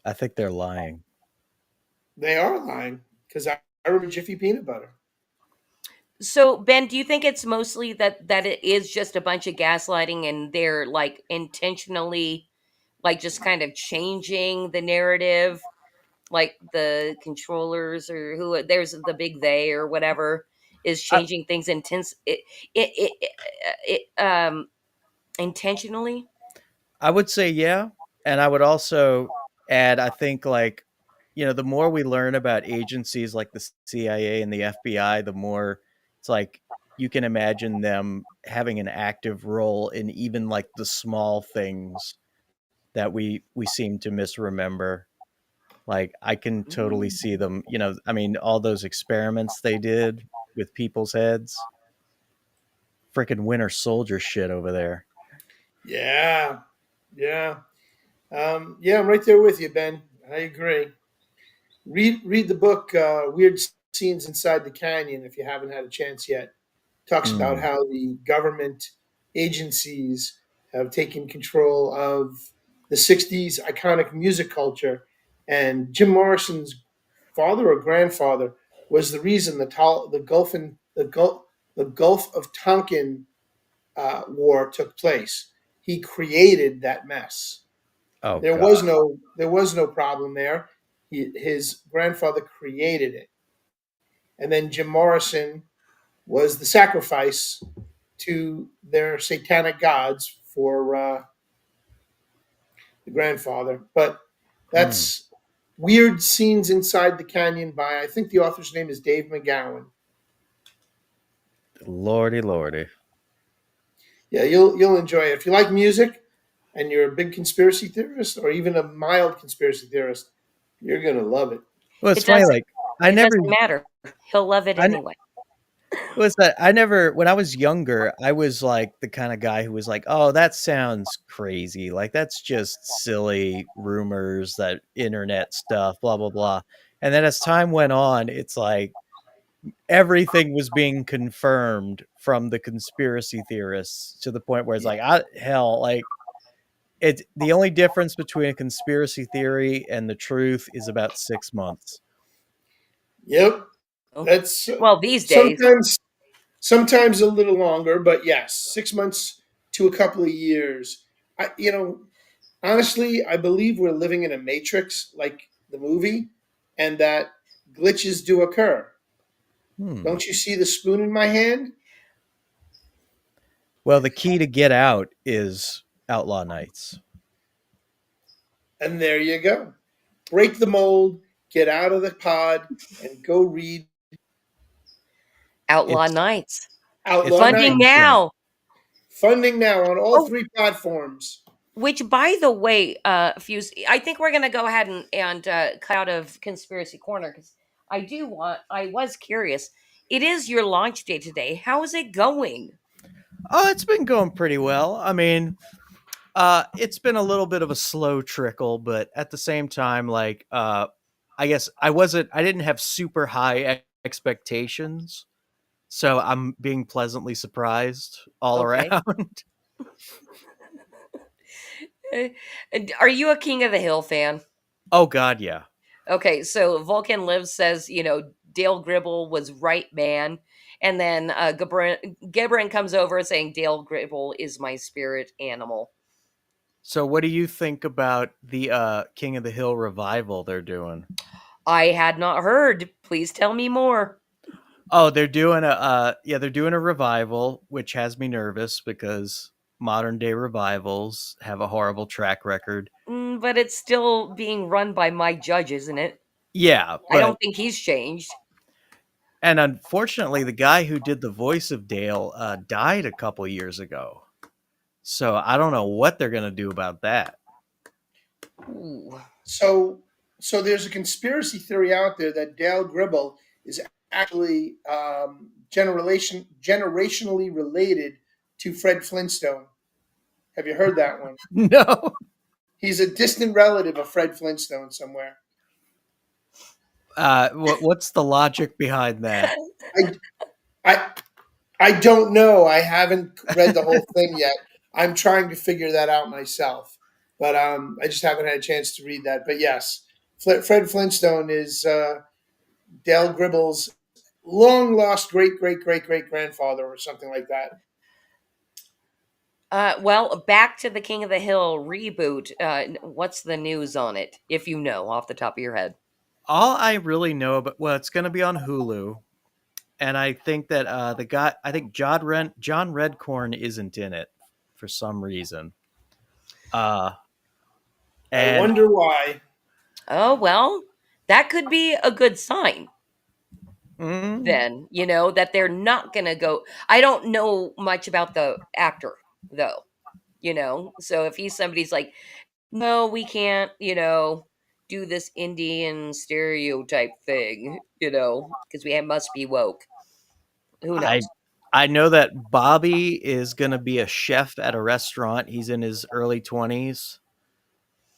I think they're lying. They are lying because I remember Jiffy peanut butter. So Ben, do you think it's mostly that it is just a bunch of gaslighting and they're like intentionally like just kind of changing the narrative, like the controllers or who there's the big they or whatever is I, changing things intentionally? I would say yeah, and I would also add I think like the more we learn about agencies like the CIA and the FBI, the more it's like you can imagine them having an active role in even like the small things that we seem to misremember. Like I can totally see them, I mean all those experiments they did with people's heads. Freaking Winter Soldier shit over there. Yeah, yeah, yeah. I'm right there with you, Ben. I agree. Read the book Weird Scenes Inside the Canyon if you haven't had a chance yet. Talks about Mm. how the government agencies have taken control of the 60s iconic music culture, and Jim Morrison's father or grandfather was the reason the Gulf of Tonkin war took place. He created that mess. Oh There god. was no problem there. His grandfather created it, and then Jim Morrison was the sacrifice to their satanic gods for the grandfather. But Mm. that's Weird Scenes Inside the Canyon by, I think the author's name is Dave McGowan. Lordy, lordy. Yeah, you'll enjoy it if you like music and you're a big conspiracy theorist or even a mild conspiracy theorist. You're gonna love it. Well, it's It funny. doesn't. Like I It never doesn't matter. He'll love it I anyway. was that I never when I was younger, I was like the kind of guy who was like, "Oh, that sounds crazy. Like that's just silly rumors, that internet stuff, blah blah blah." And then as time went on, it's like everything was being confirmed from the conspiracy theorists to the point where it's Yeah. like, hell, like it's the only difference between a conspiracy theory and the truth is about 6 months. Yep. Oh. That's Well, these days. sometimes a little longer, but yes, 6 months to a couple of years. Honestly, I believe we're living in a matrix, like the movie, and that glitches do occur. Hmm. Don't you see the spoon in my hand? Well, the key to get out is Outlaw Nights. And there you go. Break the mold, get out of the pod, and go read Outlaw It's Nights. Outlaw it's Funding Nights. yeah. now. Funding now on all Oh, three platforms. which, by the way, Fuse, I think we're going to go ahead and cut out of Conspiracy Corner because I was curious. It is your launch day today. How is it going? Oh, it's been going pretty well. I mean, it's been a little bit of a slow trickle, but at the same time, like, I guess I didn't have super high expectations, so I'm being pleasantly surprised all Okay. around. And are you a King of the Hill fan? Oh God, yeah. Okay, so Vulcan Lives says, Dale Gribble was right man. And then Gibran comes over saying Dale Gribble is my spirit animal. So, what do you think about the King of the Hill revival they're doing? I had not heard. Please tell me more. Oh, they're doing a revival, which has me nervous because modern day revivals have a horrible track record. But it's still being run by Mike Judge, isn't it? Yeah, I but don't think he's changed. and unfortunately, the guy who did the voice of Dale died a couple years ago. So I don't know what they're gonna do about that. Ooh. So, so there's a conspiracy theory out there that Dale Gribble is actually generationally related to Fred Flintstone. Have you heard that one? No. He's a distant relative of Fred Flintstone somewhere. What's the logic behind that? I, I, I don't know. I haven't read the whole thing yet. I'm trying to figure that out myself, but I just haven't had a chance to read that. But yes, Fred Flintstone is Dale Gribble's long lost great great great great grandfather or something like that. Well, back to the King of the Hill reboot. What's the news on it, if you know off the top of your head? All I really know about, well, it's gonna be on Hulu, and I think that I think John Redcorn isn't in it for some reason. Uh, I and wonder why. Oh, well, that could be a good sign mm, then, that they're not going to go. I don't know much about the actor, though, So if he's somebody's like, no, we can't, do this Indian stereotype thing, because must be woke. Who I knows? I know that Bobby is gonna be a chef at a restaurant. He's in his early 20s.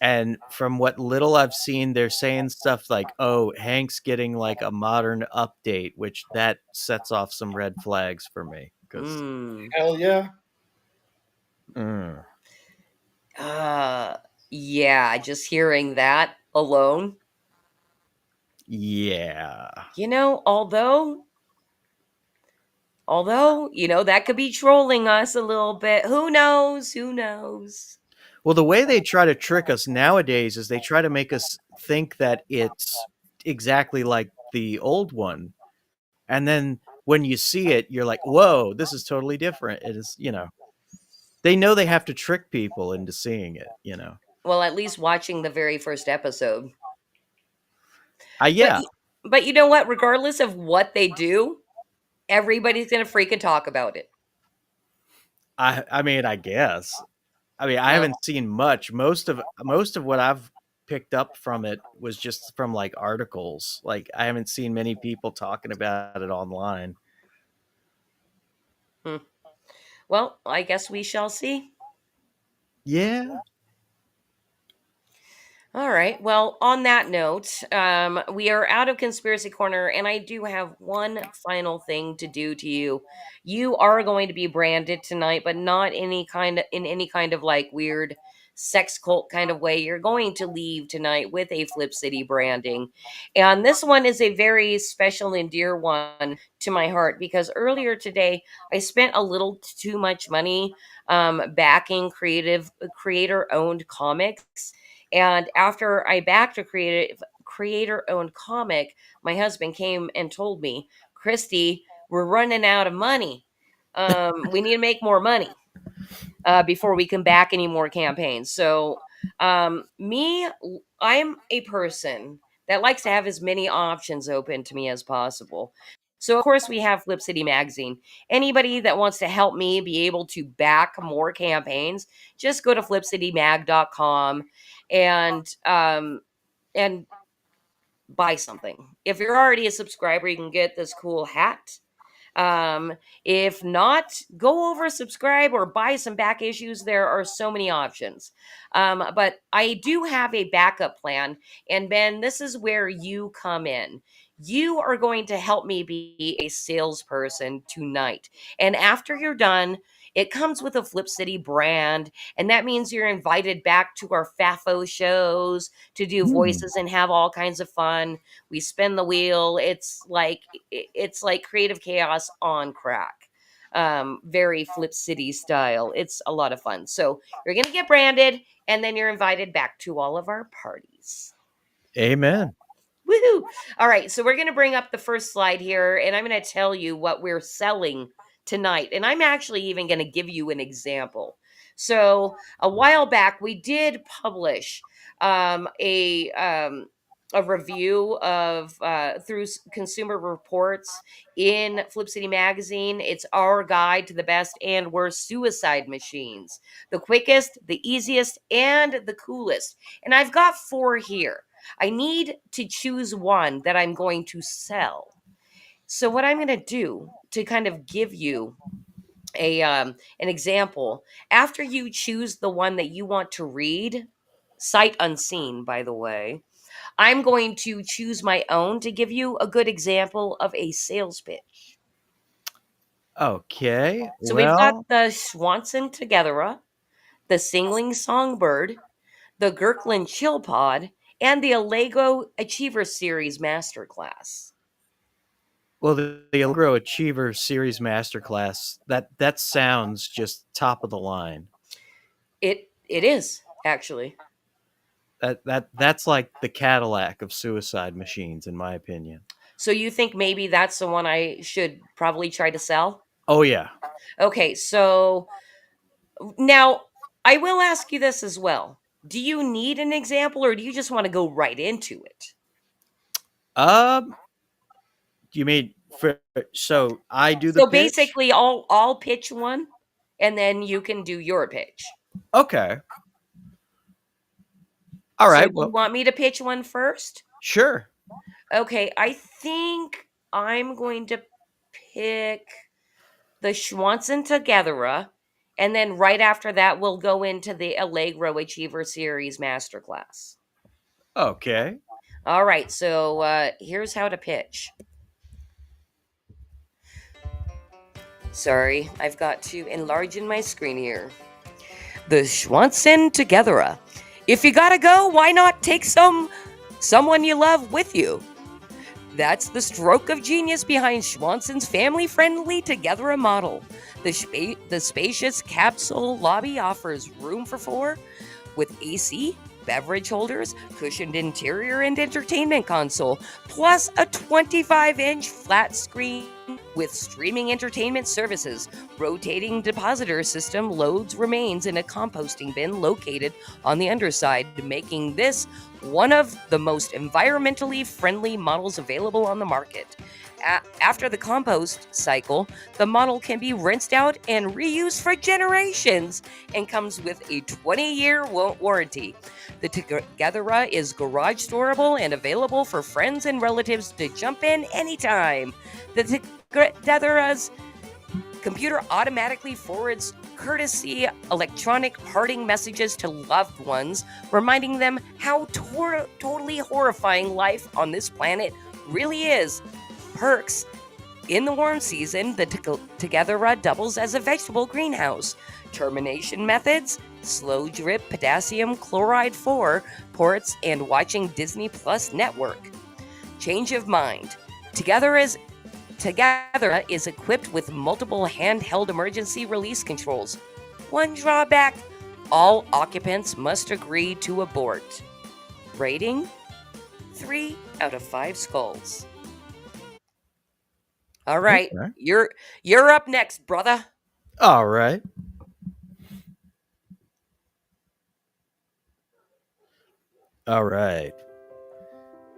And from what little I've seen, they're saying stuff like, "Oh, Hank's getting like a modern update," which that sets off some red flags for me. Because, Mm. Hell yeah. mm, Uh, yeah, just hearing that alone, yeah. although that could be trolling us a little bit. Who knows? Who knows? Well, the way they try to trick us nowadays is they try to make us think that it's exactly like the old one, and then when you see it, you're like, "Whoa, this is totally different." It is, they know they have to trick people into seeing it. Well, at least watching the very first episode. But Yeah. but you know what? Regardless of what they do, Everybody's gonna freaking talk about it. I mean, I guess. I mean, I Well, haven't seen much. Most of what I've picked up from it was just from like articles. Like I haven't seen many people talking about it online. hmm. Well, I guess we shall see. Yeah. All right. Well, on that note, we are out of Conspiracy Corner, and I do have one final thing to do to you. You are going to be branded tonight, but not any kind of like weird sex cult kind of way. You're going to leave tonight with a Flip City branding. And this one is a very special and dear one to my heart because earlier today I spent a little too much money backing creator owned comics, and after I backed a creator owned comic, my husband came and told me, Christy, we're running out of money. We need to make more money before we can back any more campaigns. So, I'm a person that likes to have as many options open to me as possible. So, of course, we have Flip City Magazine. Anybody that wants to help me be able to back more campaigns, just go to flipcitymag.com and buy something. If you're already a subscriber, you can get this cool hat. If not, go over, subscribe, or buy some back issues. There are so many options. But I do have a backup plan. And Ben, this is where you come in. You are going to help me be a salesperson tonight. And after you're done, it comes with a Flip City brand. And that means you're invited back to our FAFO shows to do voices and have all kinds of fun. We spin the wheel. It's like creative chaos on crack. Very Flip City style. It's a lot of fun. So you're gonna get branded, and then you're invited back to all of our parties. Amen. Woohoo! All right, so we're gonna bring up the first slide here, and I'm gonna tell you what we're selling tonight. And I'm actually even gonna give you an example. So a while back, we did publish a review of through Consumer Reports in Flip City Magazine. It's our guide to the best and worst suicide machines, the quickest, the easiest, and the coolest. And I've got 4 here. I need to choose one that I'm going to sell. So what I'm going to do to kind of give you an example, after you choose the one that you want to read, sight unseen, by the way, I'm going to choose my own to give you a good example of a sales pitch. Okay. So we've got Well, the Swanson Togethera, the Singling Songbird, the Gurkland Chill Pod, and the Allegro Achiever Series Masterclass. the Allegro Achiever Series Masterclass, that sounds just top of the line. It is actually. That's like the Cadillac of suicide machines, in my opinion. So you think maybe that's the one I should probably try to sell? Oh yeah. Okay, so now I will ask you this as well. Do you need an example or do you just want to go right into it? Um, you mean so I do the So pitch? basically I'll pitch one and then you can do your pitch. Okay. All So right. do you Well, want me to pitch one first? sure. Okay, I think I'm going to pick the Schwanson Togethera, and then right after that, we'll go into the Allegro Achiever Series Masterclass. Okay. All right, so here's how to pitch. Sorry, I've got to enlarge in my screen here. The Schwanson Togethera. If you gotta go, why not take someone you love with you? That's the stroke of genius behind Schwanson's family-friendly Togethera model. The spacious capsule lobby offers room for 4 with AC, beverage holders, cushioned interior, and entertainment console, plus a 25-inch flat screen With streaming entertainment services, rotating depositor system loads remains in a composting bin located on the underside, making this one of the most environmentally friendly models available on the market. After the compost cycle, the model can be rinsed out and reused for generations and comes with a 20-year warranty. The Togethera is garage storable and available for friends and relatives to jump in anytime. The Togethera's computer automatically forwards courtesy electronic parting messages to loved ones, reminding them how totally horrifying life on this planet really is. Perks: in the warm season, the Togethera doubles as a vegetable greenhouse. Termination methods: slow drip potassium chloride 4 ports and watching Disney Plus network. Change of mind: Togethera is equipped with multiple handheld emergency release controls. One drawback: all occupants must agree to abort. Rating: 3 out of 5 skulls. All right, Okay. you're up next, brother. All right. All right.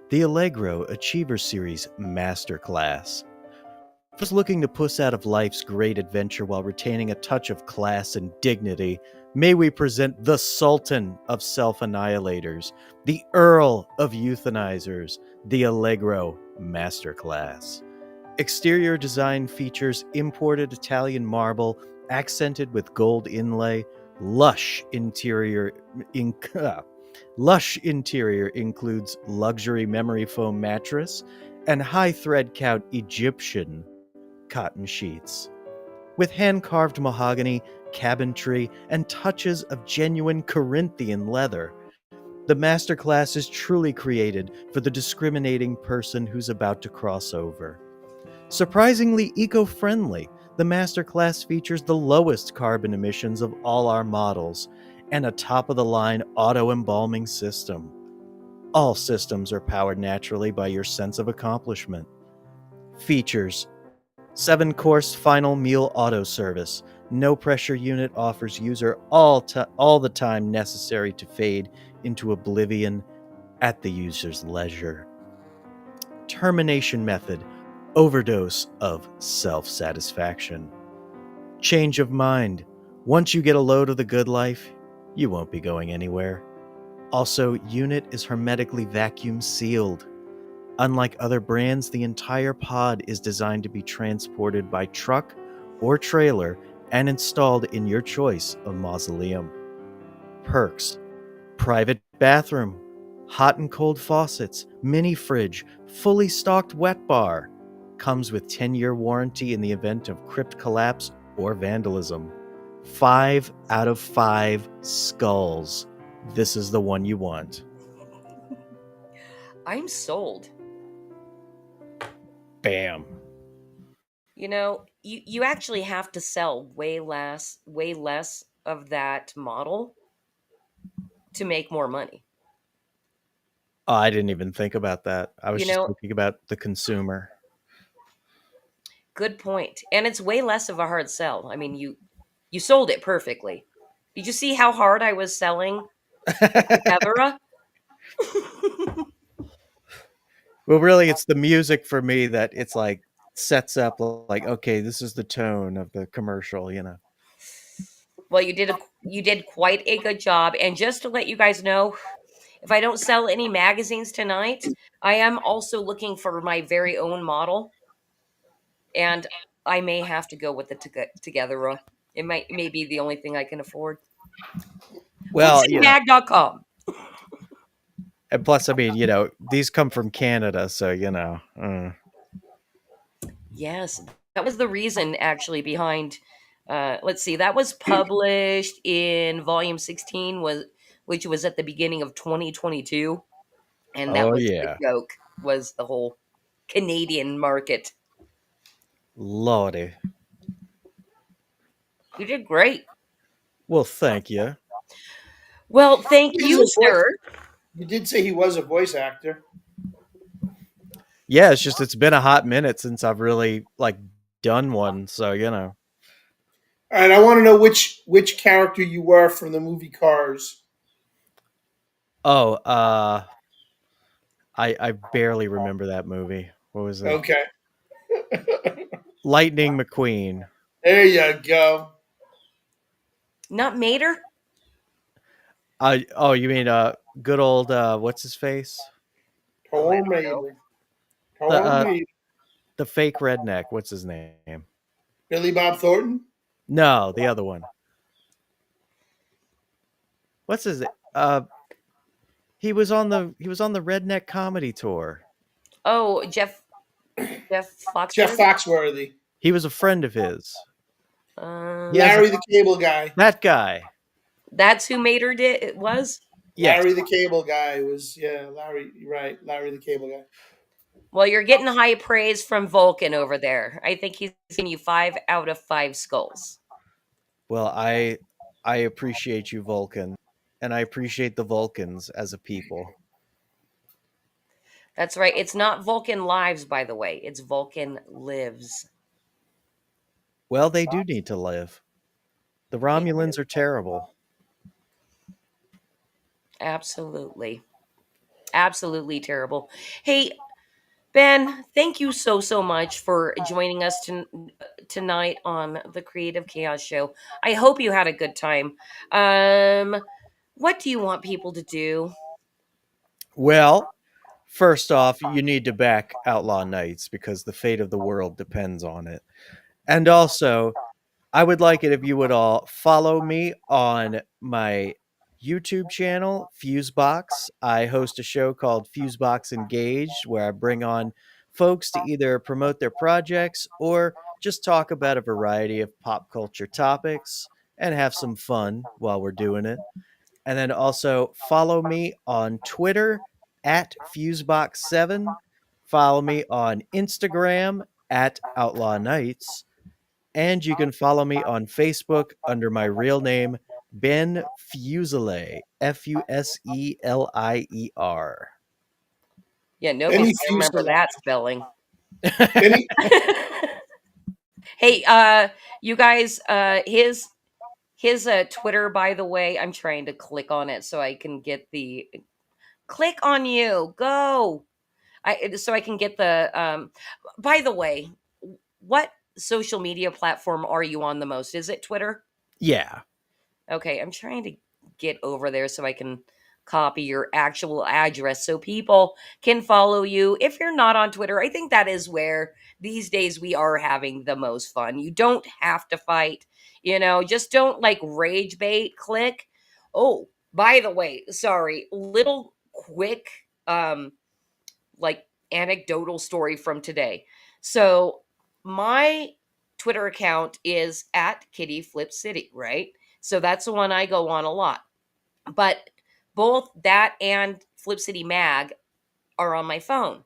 The Allegro Achiever Series Masterclass. For those looking to puss out of life's great adventure while retaining a touch of class and dignity, may we present the Sultan of Self-Annihilators, the Earl of Euthanizers, the Allegro Masterclass. Exterior design features imported Italian marble, accented with gold inlay. Lush interior includes luxury memory foam mattress and high thread count Egyptian cotton sheets. With hand-carved mahogany, cabinetry, and touches of genuine Corinthian leather, the masterclass is truly created for the discriminating person who's about to cross over. Surprisingly eco-friendly, the Masterclass features the lowest carbon emissions of all our models and a top-of-the-line auto-embalming system. All systems are powered naturally by your sense of accomplishment. Features: 7-course final meal auto service. No pressure unit offers user all the time necessary to fade into oblivion at the user's leisure. Termination method: overdose of self-satisfaction. Change of mind: once you get a load of the good life, you won't be going anywhere. Also, unit is hermetically vacuum sealed. Unlike other brands, the entire pod is designed to be transported by truck or trailer and installed in your choice of mausoleum. Perks: private bathroom, hot and cold faucets, mini fridge, fully stocked wet bar. Comes with 10-year warranty in the event of crypt collapse or vandalism. 5 out of 5 skulls. This is the one you want. I'm sold. Bam. You know, you actually have to sell way less of that model to make more money. Oh, I didn't even think about that. I was You just know, thinking about the consumer. good point. And it's way less of a hard sell. I mean, you sold it perfectly. Did you see how hard I was selling Togethera? Well, really, it's the music for me that it's like sets up like, okay, this is the tone of the commercial, you know. Well, you did quite a good job. And just to let you guys know, if I don't sell any magazines tonight, I am also looking for my very own model, and I may have to go with the Togethera. It may be the only thing I can afford. Well, you know, FusiMag.com. and plus, I mean, you know, these come from Canada, so you know. Yes, that was the reason actually behind. Let's see, that was published in volume 16, which was at the beginning of 2022, and that Oh was the yeah, joke, was the whole Canadian market. lordy. You did great. Well, thank you. Well, thank He is you, a voice. sir. You did say he was a voice actor. Yeah, it's just it's been a hot minute since I've really like done one, so you know. All right, I want to know which character you were from the movie Cars. Oh, I barely remember that movie. What was it? Okay, Lightning McQueen. there you go. Not Mater? Oh, you mean good old what's his face? Oh, I don't know. Tormater. The Tormater. the fake redneck. What's his name? Billy Bob Thornton. No, the other one. What's his he was on the redneck comedy tour. Oh, Jeff Jeff Foxworthy. Foxworthy. He was a friend of his. He has a, Larry the Cable Guy. that guy. That's who Mater did. It was. Yes. Larry the Cable Guy was Larry, right? Larry the Cable Guy. Well, you're getting high praise from Vulcan over there. I think he's giving you 5 out of 5 skulls. Well, I appreciate you, Vulcan, and I appreciate the Vulcans as a people. That's right. It's not Vulcan Lives, by the way. It's Vulcan Lives. Well, they do need to live. The Romulans are terrible. Absolutely. Absolutely terrible. Hey, Ben, thank you so much for joining us tonight on the Creative Chaos Show. I hope you had a good time. What do you want people to do? Well, first off, you need to back Outlaw Knights because the fate of the world depends on it. And also, I would like it if you would all follow me on my YouTube channel, Fusebox. I host a show called Fusebox Engaged where I bring on folks to either promote their projects or just talk about a variety of pop culture topics and have some fun while we're doing it. And then also follow me on Twitter at Fusebox7. Follow me on Instagram at Outlaw Knights. And you can follow me on Facebook under my real name, Ben Fuselier, Fuselier. Yeah, nobody's Benny gonna remember Fuselier. that spelling. Benny. Hey, you guys, his Twitter, by the way, I'm trying to click on it so I can get the click on you. Go. So I can get the by the way, what social media platform are you on the most? Is it Twitter? Yeah. Okay, I'm trying to get over there so I can copy your actual address so people can follow you. If you're not on Twitter, I think that is where these days we are having the most fun. You don't have to fight, just don't like rage bait, click. Oh, by the way, sorry, little quick like anecdotal story from today. So my Twitter account is at Kitty Flip City, right? So that's the one I go on a lot. But both that and Flip City Mag are on my phone.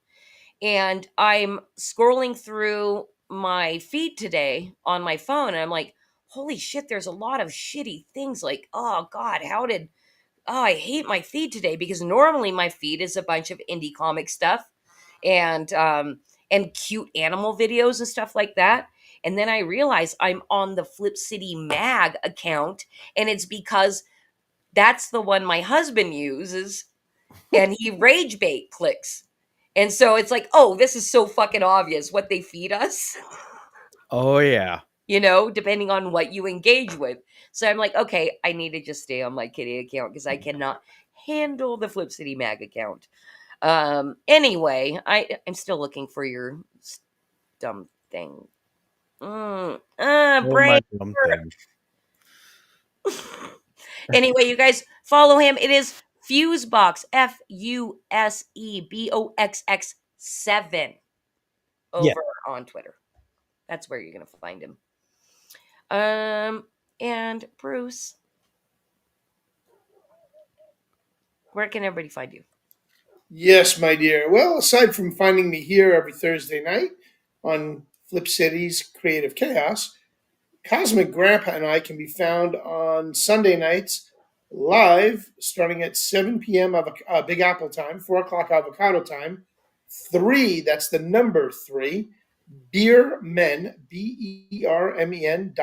And I'm scrolling through my feed today on my phone and I'm like, holy shit, there's a lot of shitty things. Like, oh God, I hate my feed today because normally my feed is a bunch of indie comic stuff and cute animal videos and stuff like that. And then I realize I'm on the Flip City Mag account, and it's because that's the one my husband uses, and he rage bait clicks. And so it's like, oh, this is so fucking obvious what they feed us. Oh, yeah. Depending on what you engage with. So I'm like, okay, I need to just stay on my kitty account because I cannot handle the Flip City Mag account. Anyway, I'm still looking for your dumb thing. Oh, Brain. my dumb thing. Anyway, you guys follow him. It is Fusebox, Fusebox7 Yeah. over on Twitter. That's where you're gonna find him. And Bruce, where can everybody find you? Yes, my dear. Well, aside from finding me here every Thursday night on Flip City's Creative Chaos, Cosmic Grandpa and I can be found on Sunday nights live starting at 7 p.m. Big Apple time, 4 o'clock avocado time, 3, that's the number 3, Beermen, BERMEN.TV,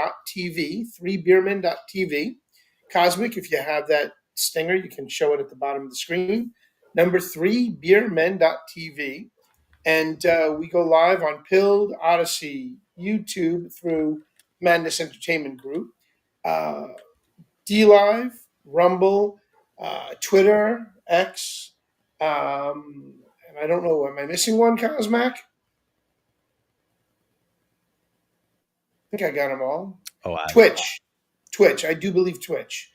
3beermen.TV. Cosmic, if you have that stinger, you can show it at the bottom of the screen. Number 3beermen.TV. And we go live on Pilled, Odyssey, YouTube through Madness Entertainment Group, uh, D Live, Rumble, Twitter, X, and I don't know, am I missing one, Cosmac? I think I got them all. Oh, Twitch, Twitch. I do believe Twitch.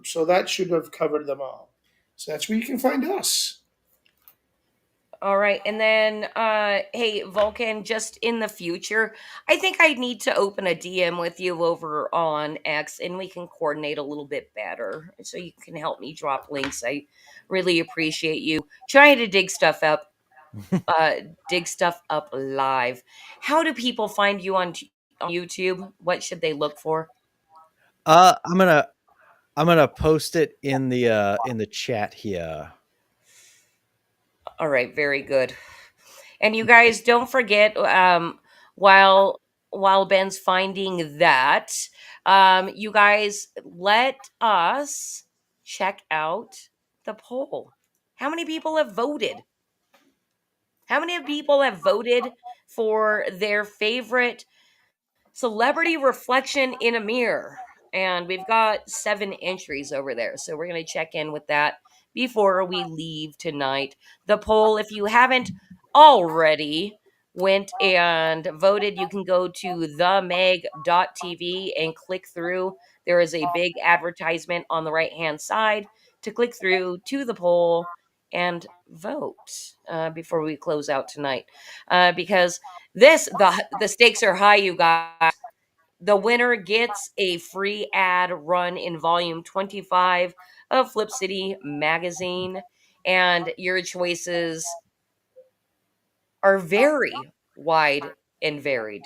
So that should have covered them all. So that's where you can find us. All right. And then hey Vulcan, just in the future, I think I need to open a DM with you over on X and we can coordinate a little bit better. So you can help me drop links. I really appreciate you trying to uh dig stuff up live. How do people find you on YouTube? What should they look for? uh, I'm gonna I'm gonna post it in the chat here. All right, very good. And you guys don't forget, while Ben's finding that, you guys let us check out the poll. How many people have voted? How many people have voted for their favorite celebrity reflection in a mirror? And we've got 7 entries over there. So we're going to check in with that before we leave tonight. The poll, if you haven't already went and voted, you can go to themeg.tv and click through. There is a big advertisement on the right hand side to click through to the poll and vote before we close out tonight. Because the stakes are high, you guys. The winner gets a free ad run in volume 25 of Flip City magazine, and your choices are very wide and varied.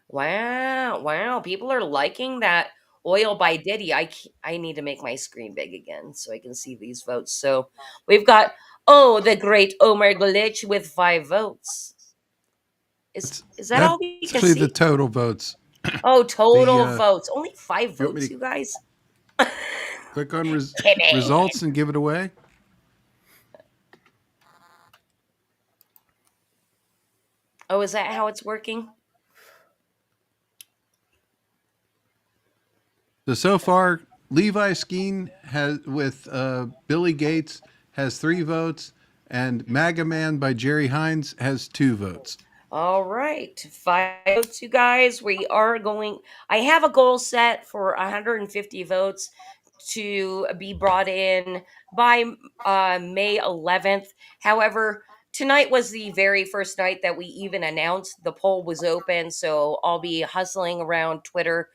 Wow, wow, people are liking that Oil by Diddy. I need to make my screen big again so I can see these votes. So we've got, oh, the great Omar Glitch with 5 votes. Is that That's all we can actually the see? total votes. Oh, The total votes. Only five you want me votes, to you guys. click on Kidding. results and give it away? Oh, is that how it's working? So far, Levi Skeen has with Billy Gates has 3 votes, and MAGA Man by Jerry Hines has 2 votes. All right. 5 votes, you guys. We are going. I have a goal set for 150 votes to be brought in by May 11th. However, tonight was the very first night that we even announced the poll was open. So I'll be hustling around Twitter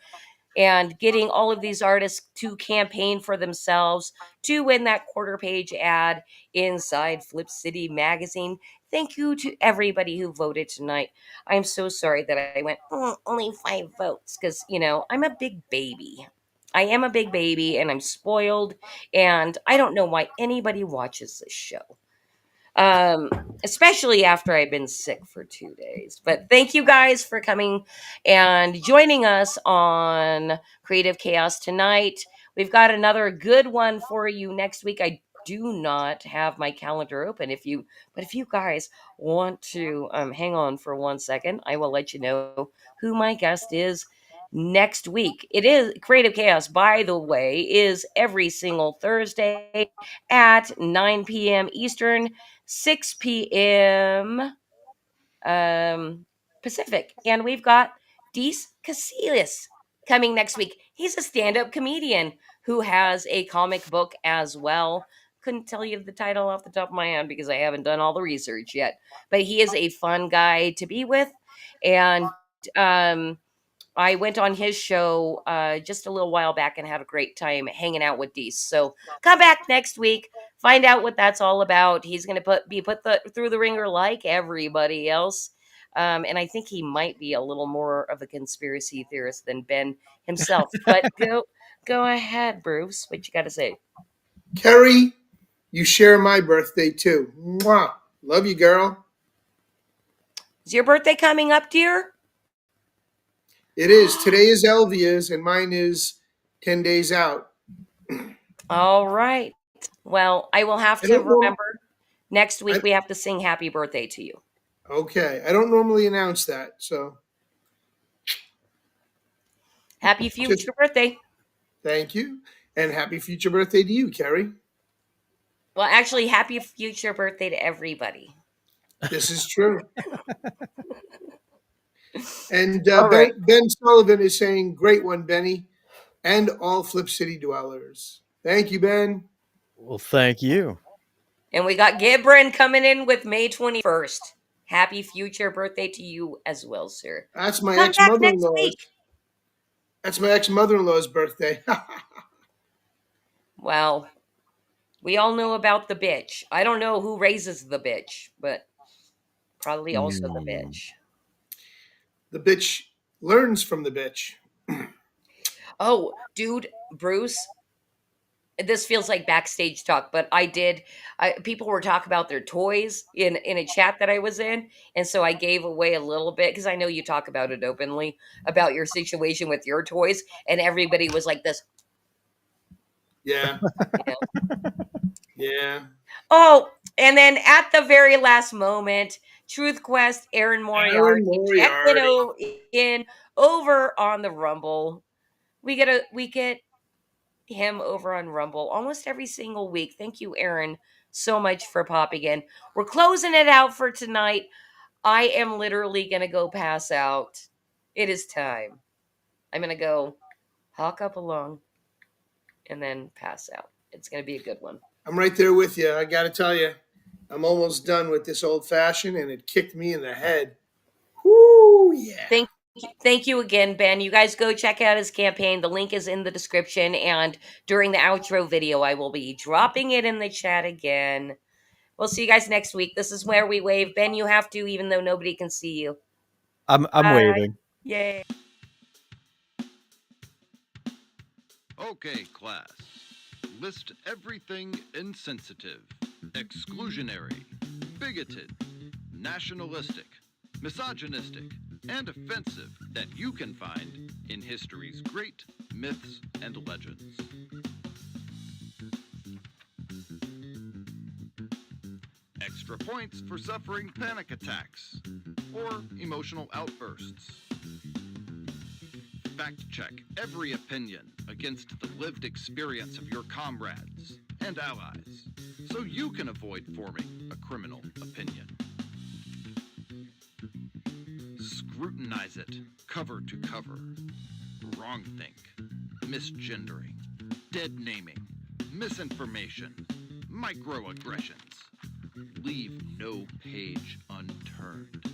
and getting all of these artists to campaign for themselves to win that quarter page ad inside Flip City magazine. Thank you to everybody who voted tonight. I'm so sorry that I went, "Oh, only 5 votes," because, I'm a big baby. I am a big baby and I'm spoiled, and I don't know why anybody watches this show, um especially after I've been sick for 2 days. But thank you guys for coming and joining us on Creative Chaos tonight. We've got another good one for you next week. I do not have my calendar open. If you guys want to hang on for 1 second, I will let you know who my guest is next week. It is Creative Chaos, by the way, is every single Thursday at 9 p.m. Eastern, 6 p.m. Pacific. And we've got Dees Casillas coming next week. He's a stand-up comedian who has a comic book as well. Couldn't tell you the title off the top of my head because I haven't done all the research yet. But he is a fun guy to be with. And I went on his show just a little while back and had a great time hanging out with Dees. So come back next week, find out what that's all about. He's going to be put through the ringer like everybody else. And I think he might be a little more of a conspiracy theorist than Ben himself. But go ahead, Bruce. What you got to say? Kerry, you share my birthday too. Mwah. Love you, girl. Is your birthday coming up, dear? It is. Today is Elvia's, and mine is 10 days out. All right. Well, I will have I to don't know. remember next week I, we have to sing happy birthday to you. okay. I don't normally announce that, so Happy just future birthday. thank you. And happy future birthday to you, Kerry. Well, actually, happy future birthday to everybody. This is true. And All right. Ben Sullivan is saying, great one, Benny, and all Flip City dwellers. Thank you, Ben. Well, thank you. And we got Gibran coming in with May 21st. Happy future birthday to you as well, sir. That's my Come ex back mother in next law's. week. That's my ex mother in law's birthday. Well, we all know about the bitch. I don't know who raises the bitch, but probably also the bitch. The bitch learns from the bitch. Oh, dude, Bruce, this feels like backstage talk, but people were talking about their toys in a chat that I was in, and so I gave away a little bit because I know you talk about it openly about your situation with your toys, and everybody was like this, Yeah. you know. Yeah. Oh, and then at the very last moment, Truth Quest Aaron Aaron Moriarty checking Moriarty. in over on the Rumble. We get him over on Rumble almost every single week. Thank you, Aaron, so much for popping in. We're closing it out for tonight. I am literally going to go pass out. It is time. I'm going to go hawk up along and then pass out. It's going to be a good one. I'm right there with you. I got to tell you, I'm almost done with this old fashioned, and it kicked me in the head. Whoo, yeah. Thank you again, Ben. You guys go check out his campaign. The link is in the description. And during the outro video, I will be dropping it in the chat again. We'll see you guys next week. This is where we wave. Ben, you have to, even though nobody can see you. I'm Bye. waving. Yay. Okay, class. List everything insensitive, exclusionary, bigoted, nationalistic, misogynistic, and offensive that you can find in history's great myths and legends. Extra points for suffering panic attacks or emotional outbursts. Fact check every opinion against the lived experience of your comrades and allies, so you can avoid forming a criminal opinion. Scrutinize it cover to cover. Wrongthink, misgendering, dead naming, misinformation, microaggressions. Leave no page unturned.